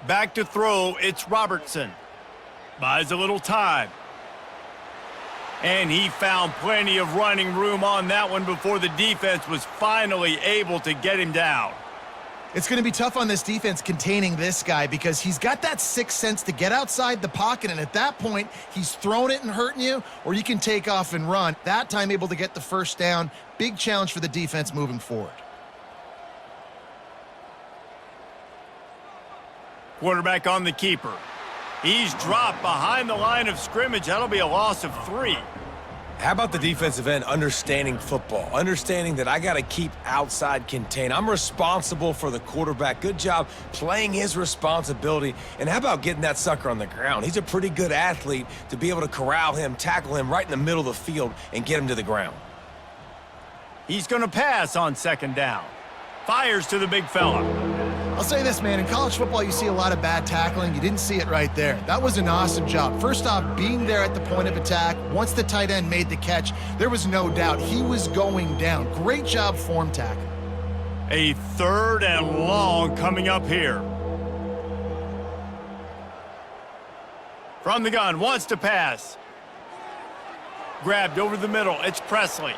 Back to throw, it's Robertson. Buys a little time. And he found plenty of running room on that one before the defense was finally able to get him down. It's going to be tough on this defense containing this guy because he's got that sixth sense to get outside the pocket, and at that point, he's throwing it and hurting you, or you can take off and run. That time able to get the 1st down. Big challenge for the defense moving forward. Quarterback on the keeper. He's dropped behind the line of scrimmage. That'll be a loss of 3. How about the defensive end understanding football, understanding that I got to keep outside contain. I'm responsible for the quarterback. Good job playing his responsibility. And how about getting that sucker on the ground? He's a pretty good athlete to be able to corral him, tackle him right in the middle of the field, and get him to the ground. He's going to pass on 2nd down. Fires to the big fella. I'll say this, man, in college football, you see a lot of bad tackling. You didn't see it right there. That was an awesome job. First off, being there at the point of attack. Once the tight end made the catch, there was no doubt he was going down. Great job form tackling. A 3rd and long coming up here. From the gun, wants to pass. Grabbed over the middle, it's Presley.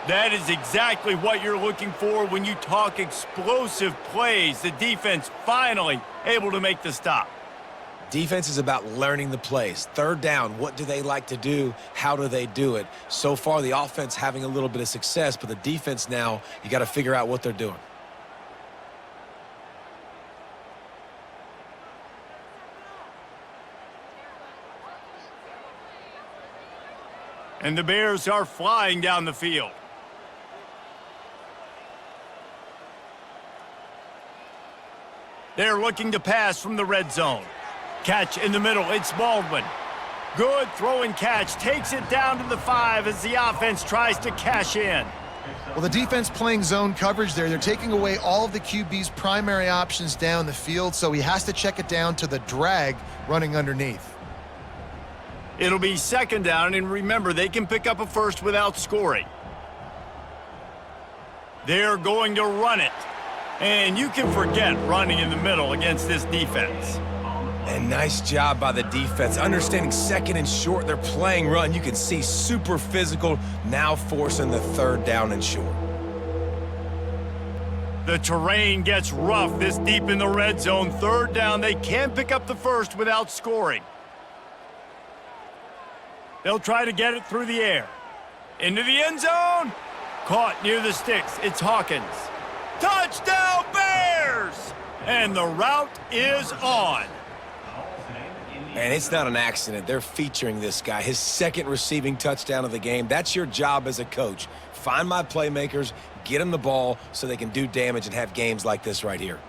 That is exactly what you're looking for when you talk explosive plays. The defense finally able to make the stop. Defense is about learning the plays. 3rd down, what do they like to do? How do they do it? So far, the offense having a little bit of success, but the defense now, you got to figure out what they're doing. And the Bears are flying down the field. They're looking to pass from the red zone. Catch in the middle, it's Baldwin. Good throw and catch, takes it down to the 5 as the offense tries to cash in. Well, the defense playing zone coverage there. They're taking away all of the QB's primary options down the field, so he has to check it down to the drag running underneath. It'll be 2nd down, and remember, they can pick up a 1st without scoring. They're going to run it. And you can forget running in the middle against this defense. And nice job by the defense. Understanding 2nd and short, they're playing run. You can see super physical, now forcing the 3rd down and short. The terrain gets rough this deep in the red zone. 3rd down, they can pick up the 1st without scoring. They'll try to get it through the air. Into the end zone. Caught near the sticks, it's Hawkins. Touchdown, Bears! And the route is on. And it's not an accident. They're featuring this guy. His 2nd receiving touchdown of the game. That's your job as a coach. Find my playmakers, get them the ball so they can do damage and have games like this right here.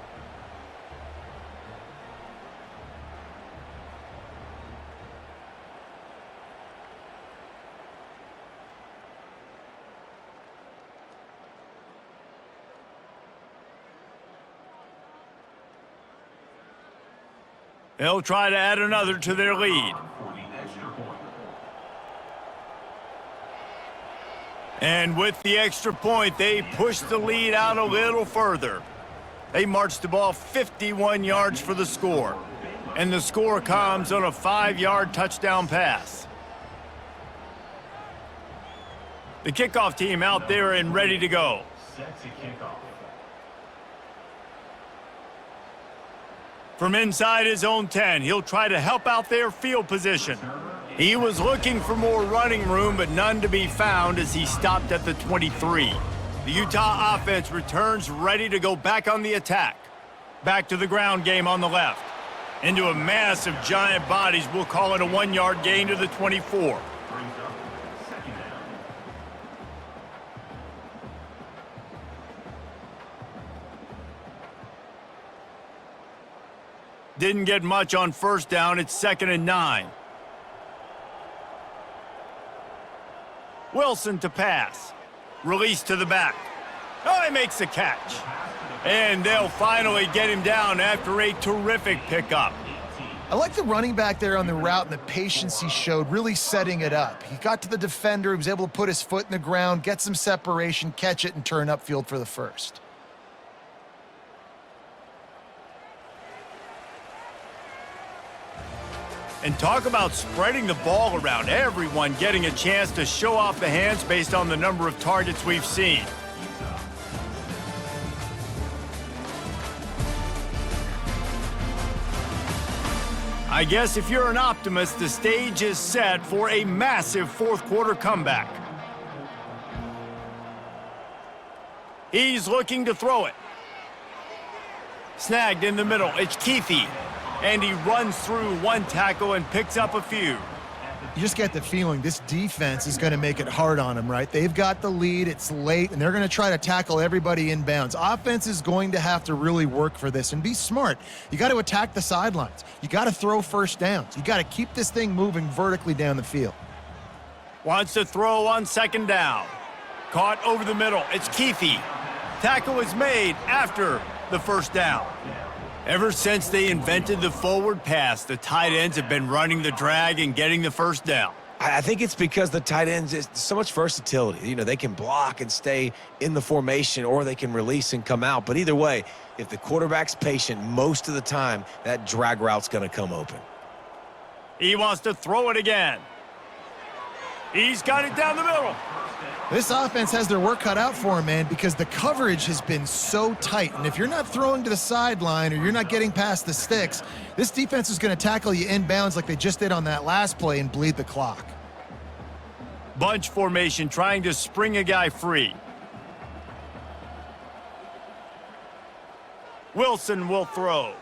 They'll try to add another to their lead. For the extra point. And with the extra point, they push the lead out a little further. They march the ball 51 yards for the score. And the score comes on a 5-yard touchdown pass. The kickoff team out there and ready to go. Set to kick off. From inside his own 10, he'll try to help out their field position. He was looking for more running room, but none to be found as he stopped at the 23. The Utah offense returns ready to go back on the attack. Back to the ground game on the left. Into a mass of giant bodies, we'll call it a 1-yard gain to the 24. Brings up second down. Didn't get much on first down. It's 2nd and 9. Wilson to pass. Release to the back. Oh, he makes the catch. And they'll finally get him down after a terrific pickup. I like the running back there on the route and the patience he showed, really setting it up. He got to the defender, he was able to put his foot in the ground, get some separation, catch it, and turn upfield for the first. And talk about spreading the ball around. Everyone getting a chance to show off the hands based on the number of targets we've seen. I guess if you're an optimist, the stage is set for a massive fourth-quarter comeback. He's looking to throw it. Snagged in the middle, it's Keefe. And he runs through one tackle and picks up a few. You just get the feeling this defense is going to make it hard on them, right? They've got the lead, it's late, and they're going to try to tackle everybody inbounds. Offense is going to have to really work for this and be smart. You got to attack the sidelines. You got to throw first downs. You got to keep this thing moving vertically down the field. Wants to throw on 2nd down. Caught over the middle, it's Keefe. Tackle is made after the first down. Ever since they invented the forward pass, the tight ends have been running the drag and getting the first down. I think it's because the tight ends is so much versatility. You know, they can block and stay in the formation, or they can release and come out. But either way, if the quarterback's patient most of the time, that drag route's going to come open. He wants to throw it again. He's got it down the middle. This offense has their work cut out for them, man, because the coverage has been so tight. And if you're not throwing to the sideline or you're not getting past the sticks, this defense is going to tackle you inbounds like they just did on that last play and bleed the clock. Bunch formation trying to spring a guy free. Wilson will throw.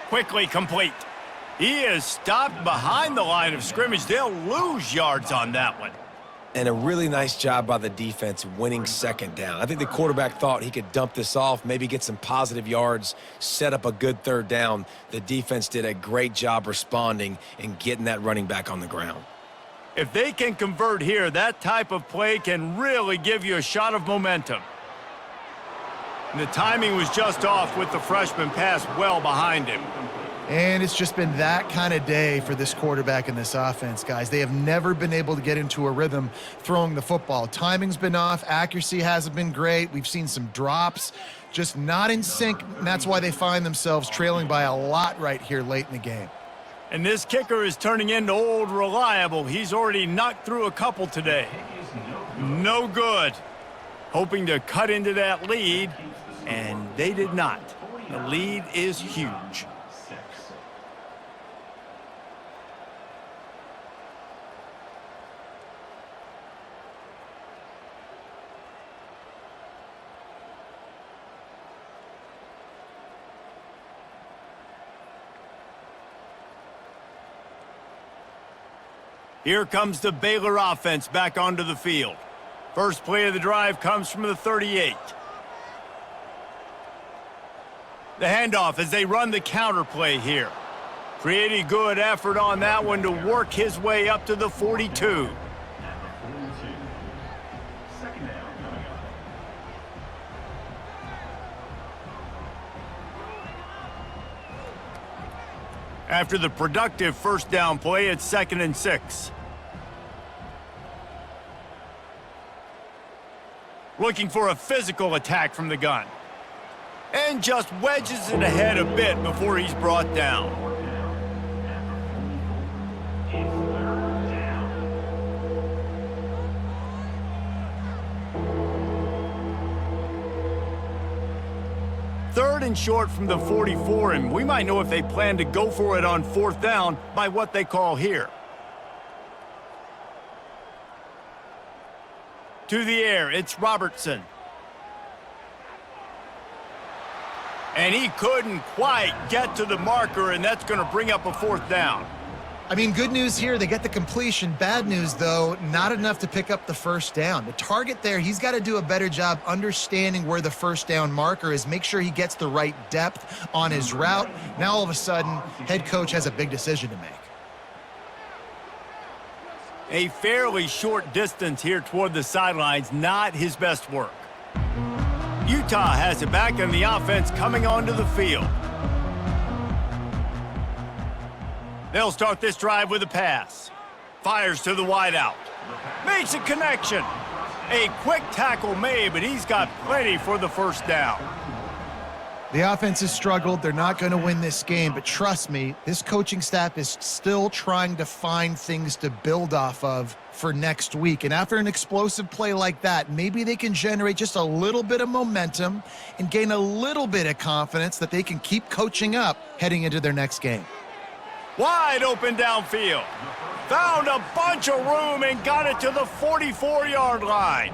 Quickly complete. He is stopped behind the line of scrimmage. They'll lose yards on that one. And a really nice job by the defense winning 2nd down. I think the quarterback thought he could dump this off, maybe get some positive yards, set up a good 3rd down. The defense did a great job responding and getting that running back on the ground. If they can convert here, that type of play can really give you a shot of momentum. And the timing was just off with the freshman pass well behind him. And it's just been that kind of day for this quarterback and this offense, guys. They have never been able to get into a rhythm throwing the football. Timing's been off. Accuracy hasn't been great. We've seen some drops, just not in sync, and that's why they find themselves trailing by a lot right here late in the game. And this kicker is turning into old reliable. He's already knocked through a couple today. No good. Hoping to cut into that lead, and they did not. The lead is huge. Here comes the Baylor offense back onto the field. First play of the drive comes from the 38. The handoff as they run the counter play here. Pretty good effort on that one to work his way up to the 42. Second down coming up. After the productive first down play, it's 2nd and 6. Looking for a physical attack from the gun. And just wedges it ahead a bit before he's brought down. Third and short from the 44, and we might know if they plan to go for it on 4th down by what they call here. To the air, it's Robertson. And he couldn't quite get to the marker, and that's going to bring up a 4th down. I mean, good news here, they get the completion. Bad news, though, not enough to pick up the first down. The target there, he's got to do a better job understanding where the first down marker is, make sure he gets the right depth on his route. Now, all of a sudden, head coach has a big decision to make. A fairly short distance here toward the sidelines, not his best work. Utah has it back, and the offense coming onto the field. They'll start this drive with a pass. Fires to the wideout. Makes a connection. A quick tackle made, but he's got plenty for the first down. The offense has struggled. They're not going to win this game, but trust me, this coaching staff is still trying to find things to build off of for next week. And after an explosive play like that, maybe they can generate just a little bit of momentum and gain a little bit of confidence that they can keep coaching up heading into their next game. Wide open downfield. Found a bunch of room and got it to the 44-yard line.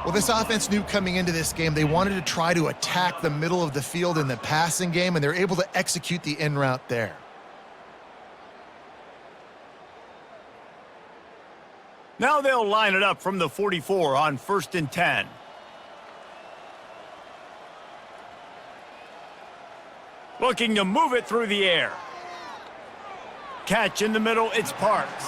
Well, this offense knew coming into this game they wanted to try to attack the middle of the field in the passing game, and they're able to execute the in route there. Now they'll line it up from the 44 on 1st and 10. Looking to move it through the air. Catch in the middle, it's Parks.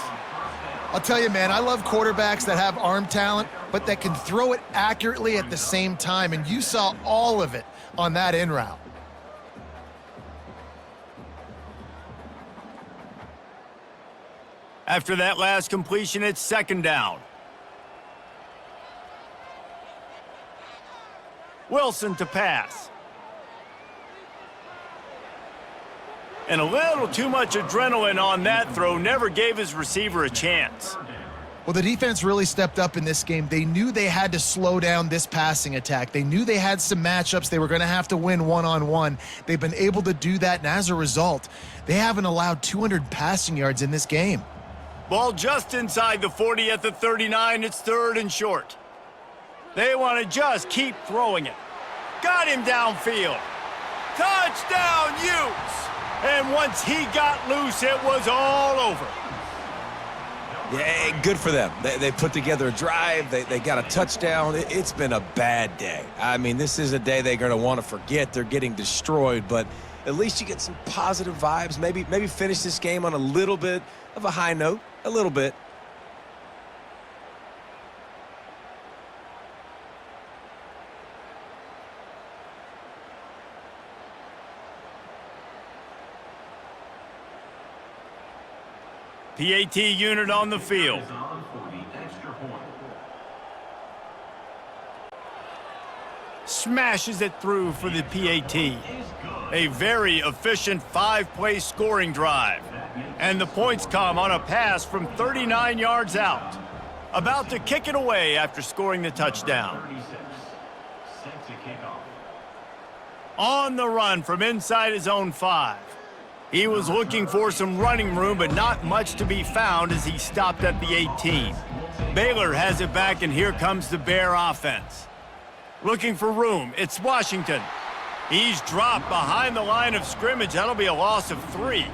I'll tell you, man, I love quarterbacks that have arm talent, but that can throw it accurately at the same time, and you saw all of it on that in route. After that last completion, it's 2nd down. Wilson to pass. And a little too much adrenaline on that throw, never gave his receiver a chance. Well, the defense really stepped up in this game. They knew they had to slow down this passing attack. They knew they had some matchups they were going to have to win one-on-one. They've been able to do that, and as a result, they haven't allowed 200 passing yards in this game. Ball just inside the 40 at the 39. It's 3rd and short. They want to just keep throwing it. Got him downfield. Touchdown, Utes! And once he got loose, it was all over. Yeah, good for them. They put together a drive. They got a touchdown. It's been a bad day. I mean, this is a day they're going to want to forget. They're getting destroyed, but at least you get some positive vibes. Maybe finish this game on a little bit of a high note, a little bit. PAT unit on the field. Smashes it through for the PAT. A very efficient 5-play scoring drive. And the points come on a pass from 39 yards out. About to kick it away after scoring the touchdown. On the run from inside his own 5. He was looking for some running room, but not much to be found as he stopped at the 18. Baylor has it back, and here comes the Bear offense. Looking for room, it's Washington. He's dropped behind the line of scrimmage. That'll be a loss of 3.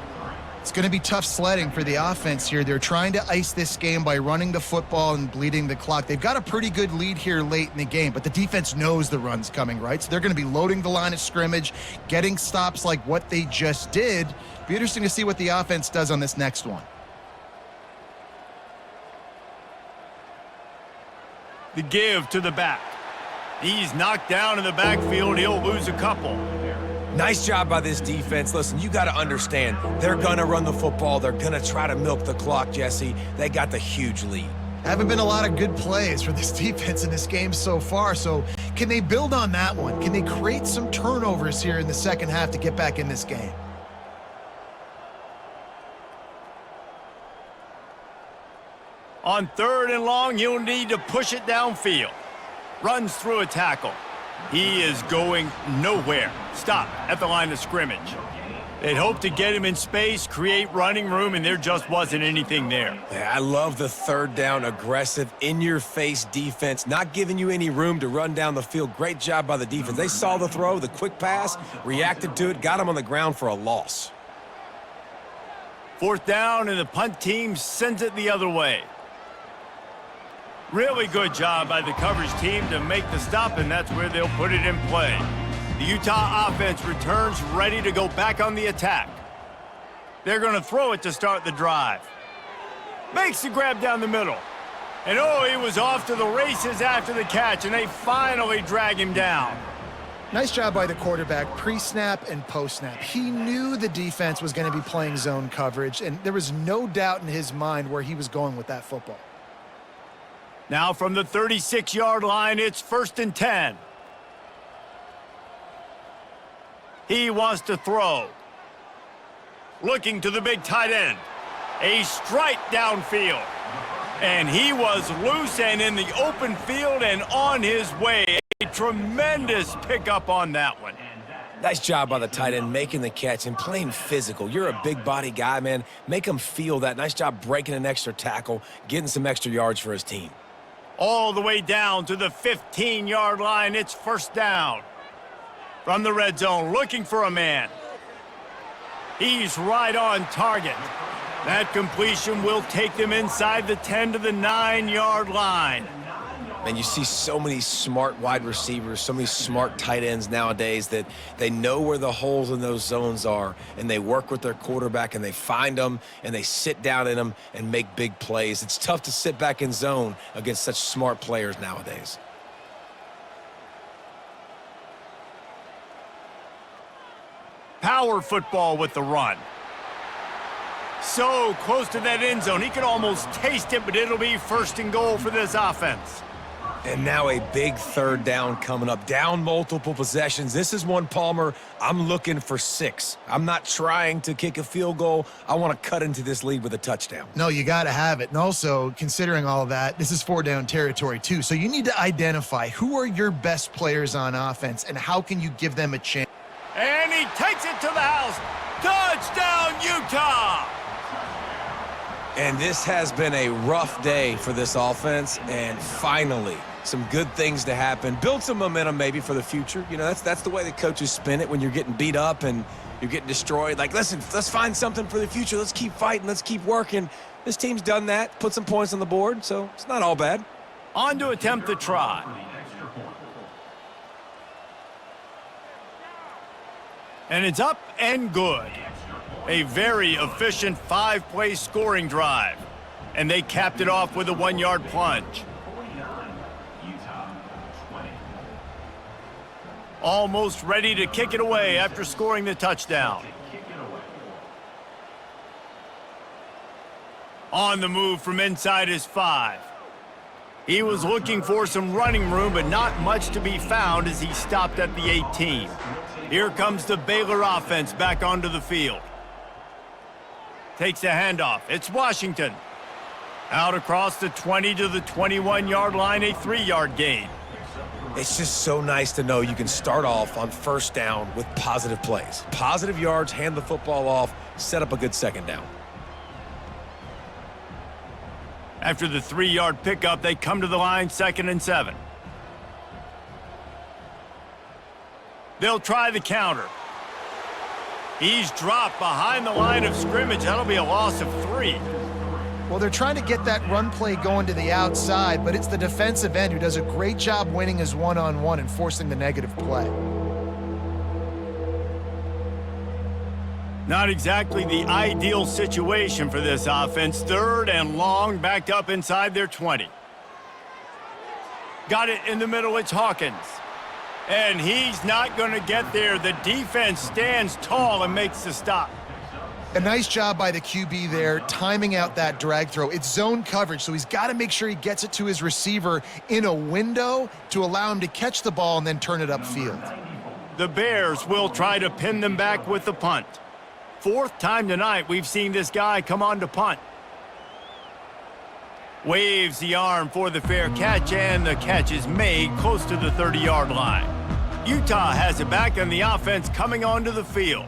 It's going to be tough sledding for the offense here. They're trying to ice this game by running the football and bleeding the clock. They've got a pretty good lead here late in the game, but the defense knows the run's coming, right? So they're going to be loading the line of scrimmage, getting stops like what they just did. Be interesting to see what the offense does on this next one. The give to the back. He's knocked down in the backfield. He'll lose a couple. Nice job by this defense. Listen, you got to understand, they're going to run the football. They're going to try to milk the clock, Jesse. They got the huge lead. Haven't been a lot of good plays for this defense in this game so far, so can they build on that one? Can they create some turnovers here in the second half to get back in this game? On 3rd and long, he'll need to push it downfield. Runs through a tackle. He is going nowhere. Stop at the line of scrimmage. They'd hope to get him in space, create running room, and there just wasn't anything there. Yeah, I love the 3rd down, aggressive, in-your-face defense, not giving you any room to run down the field. Great job by the defense. They saw the throw, the quick pass, reacted to it, got him on the ground for a loss. 4th down, and the punt team sends it the other way. Really good job by the coverage team to make the stop, and that's where they'll put it in play. The Utah offense returns ready to go back on the attack. They're going to throw it to start the drive. Makes the grab down the middle. And oh, he was off to the races after the catch, and they finally drag him down. Nice job by the quarterback, pre-snap and post-snap. He knew the defense was going to be playing zone coverage, and there was no doubt in his mind where he was going with that football. Now from the 36-yard line, it's 1st and 10. He wants to throw. Looking to the big tight end. A strike downfield. And he was loose and in the open field and on his way. A tremendous pickup on that one. Nice job by the tight end making the catch and playing physical. You're a big body guy, man. Make him feel that. Nice job breaking an extra tackle, getting some extra yards for his team. All the way down to the 15-yard line. It's 1st down. From the red zone, looking for a man. He's right on target. That completion will take them inside the 10 to the 9-yard line. And you see so many smart wide receivers, so many smart tight ends nowadays that they know where the holes in those zones are, and they work with their quarterback, and they find them, and they sit down in them and make big plays. It's tough to sit back in zone against such smart players nowadays. Power football with the run. So close to that end zone. He could almost taste it, but it'll be 1st and goal for this offense. And now a big 3rd down coming up. Down multiple possessions. This is one, Palmer, I'm looking for 6. I'm not trying to kick a field goal. I want to cut into this lead with a touchdown. No, you got to have it. And also, considering all of that, this is 4-down territory too. So you need to identify who are your best players on offense and how can you give them a chance. And he takes it to the house. Touchdown, Utah! And this has been a rough day for this offense, and finally, some good things to happen. Build some momentum maybe for the future. You know, that's the way the coaches spin it when you're getting beat up and you're getting destroyed. Like, listen, let's find something for the future. Let's keep fighting. Let's keep working. This team's done that, put some points on the board, so it's not all bad. On to attempt the try. And it's up and good. A very efficient 5-play scoring drive. And they capped it off with a 1-yard plunge. Almost ready to kick it away after scoring the touchdown. On the move from inside his 5. He was looking for some running room, but not much to be found as he stopped at the 18. Here comes the Baylor offense back onto the field. Takes a handoff. It's Washington. Out across the 20 to the 21-yard line, a 3-yard gain. It's just so nice to know you can start off on 1st down with positive plays. Positive yards, hand the football off, set up a good 2nd down. After the 3-yard pickup, they come to the line 2nd and 7. They'll try the counter. He's dropped behind the line of scrimmage. That'll be a loss of 3. Well, they're trying to get that run play going to the outside, but it's the defensive end who does a great job winning his one-on-one and forcing the negative play. Not exactly the ideal situation for this offense. 3rd and long, backed up inside their 20. Got it in the middle, it's Hawkins. And he's not going to get there. The defense stands tall and makes the stop. A nice job by the QB there, timing out that drag throw. It's zone coverage, so he's got to make sure he gets it to his receiver in a window to allow him to catch the ball and then turn it upfield. The Bears will try to pin them back with the punt. Fourth time tonight we've seen this guy come on to punt. Waves the arm for the fair catch, and the catch is made close to the 30-yard line. Utah has it back, and the offense coming onto the field.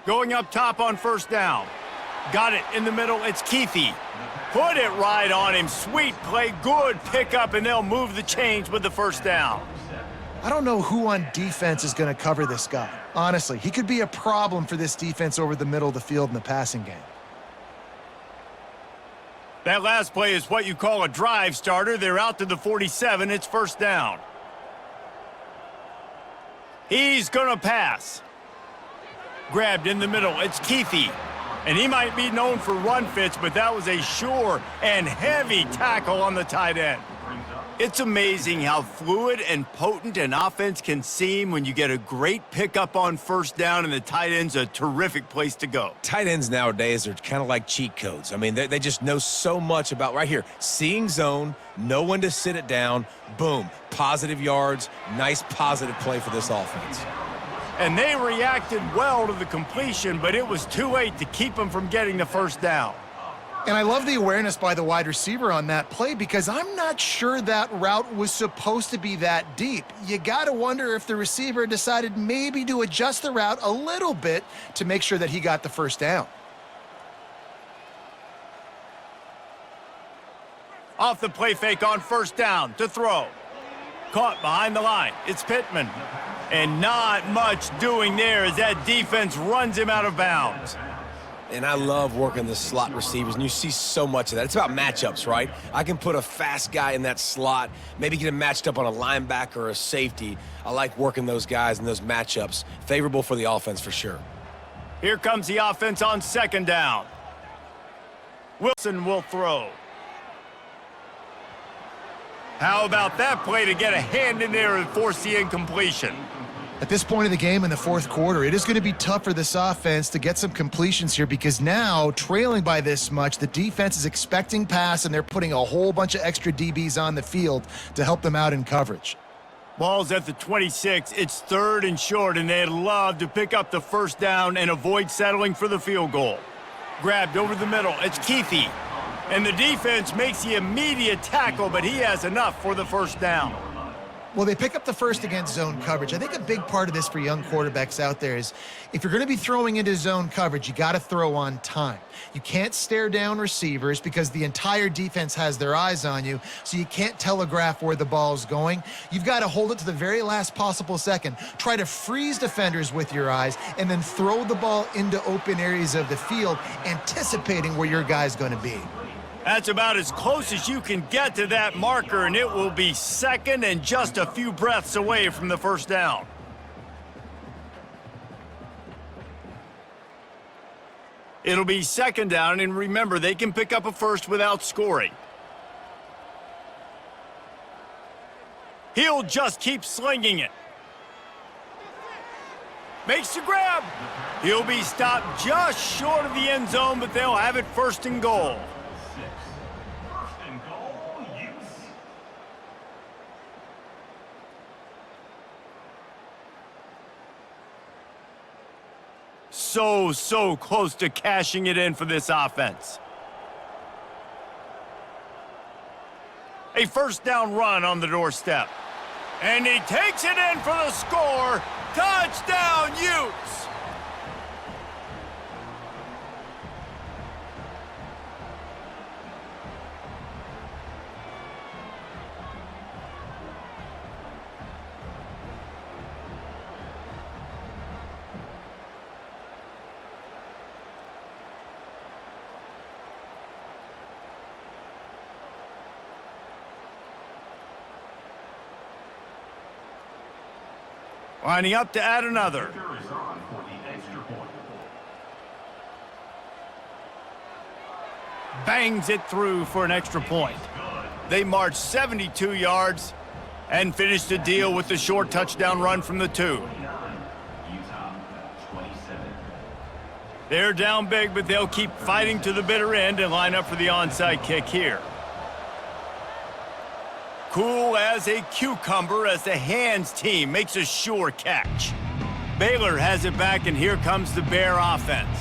Going up top on first down. Got it in the middle. It's Keithy. Put it right on him. Sweet play. Good pickup, and they'll move the chains with the first down. I don't know who on defense is going to cover this guy. Honestly, he could be a problem for this defense over the middle of the field in the passing game. That last play is what you call a drive starter. They're out to the 47. It's first down. He's going to pass. Grabbed in the middle. It's Keithy. And he might be known for run fits, but that was a sure and heavy tackle on the tight end. It's amazing how fluid and potent an offense can seem when you get a great pickup on first down, and the tight end's a terrific place to go. Tight ends nowadays are kind of like cheat codes. I mean, they just know so much about right here. Seeing zone, know when to sit it down, boom, positive yards, nice positive play for this offense. And they reacted well to the completion, but it was too late to keep them from getting the first down. And I love the awareness by the wide receiver on that play because I'm not sure that route was supposed to be that deep. You got to wonder if the receiver decided maybe to adjust the route a little bit to make sure that he got the first down. Off the play fake on first down to throw. Caught behind the line. It's Pittman. And not much doing there as that defense runs him out of bounds. And I love working the slot receivers, and you see so much of that. It's about matchups, right? I can put a fast guy in that slot, maybe get him matched up on a linebacker or a safety. I like working those guys in those matchups. Favorable for the offense for sure. Here comes the offense on second down. Wilson will throw. How about that play to get a hand in there and force the incompletion? At this point of the game in the fourth quarter, it is going to be tough for this offense to get some completions here because now, trailing by this much, the defense is expecting pass, and they're putting a whole bunch of extra DBs on the field to help them out in coverage. Ball's at the 26. It's third and short, and they'd love to pick up the first down and avoid settling for the field goal. Grabbed over the middle. It's Keithy. And the defense makes the immediate tackle, but he has enough for the first down. Well, they pick up the first against zone coverage. I think a big part of this for young quarterbacks out there is if you're going to be throwing into zone coverage, you got to throw on time. You can't stare down receivers because the entire defense has their eyes on you, so you can't telegraph where the ball's going. You've got to hold it to the very last possible second. Try to freeze defenders with your eyes and then throw the ball into open areas of the field, anticipating where your guy's going to be. That's about as close as you can get to that marker, and it will be second and just a few breaths away from the first down. It'll be second down, and remember, they can pick up a first without scoring. He'll just keep slinging it. Makes the grab. He'll be stopped just short of the end zone, but they'll have it first and goal. So close to cashing it in for this offense. A first down run on the doorstep. And he takes it in for the score. Touchdown, Utes! Lining up to add another. Bangs it through for an extra point. They march 72 yards, And finish the deal with the short touchdown run from the 2. 29, Utah 27. They're down big, but they'll keep fighting to the bitter end and line up for the onside kick here. Cool as a cucumber as the hands team makes a sure catch. Baylor has it back, and here comes the Bear offense.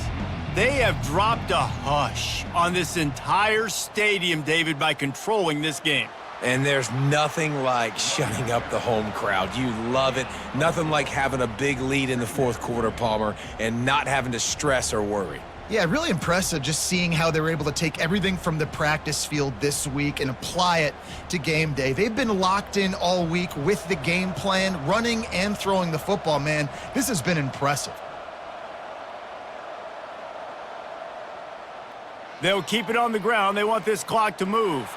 They have dropped a hush on this entire stadium, David, by controlling this game. And there's nothing like shutting up the home crowd. You love it. Nothing like having a big lead in the fourth quarter, Palmer, and not having to stress or worry. Yeah, really impressive just seeing how they were able to take everything from the practice field this week and apply it to game day. They've been locked in all week with the game plan, running and throwing the football, man. This has been impressive. They'll keep it on the ground. They want this clock to move.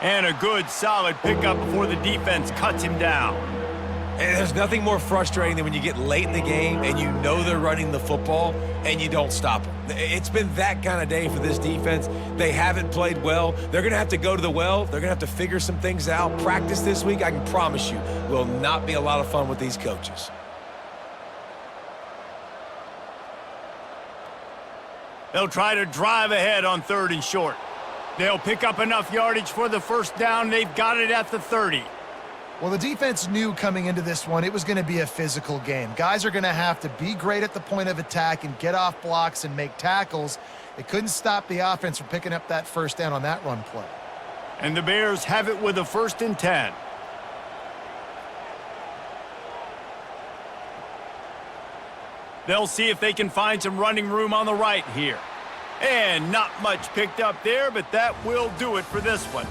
And a good, solid pickup before the defense cuts him down. And there's nothing more frustrating than when you get late in the game and you know they're running the football and you don't stop them. It's been that kind of day for this defense. They haven't played well. They're going to have to go to the well. They're going to have to figure some things out. Practice this week, I can promise you, will not be a lot of fun with these coaches. They'll try to drive ahead on 3rd and short. They'll pick up enough yardage for the first down. They've got it at the 30. Well, the defense knew coming into this one it was going to be a physical game. Guys are going to have to be great at the point of attack and get off blocks and make tackles. They couldn't stop the offense from picking up that first down on that run play. And the Bears have it with a 1st and 10. They'll see if they can find some running room on the right here. And not much picked up there, but that will do it for this one.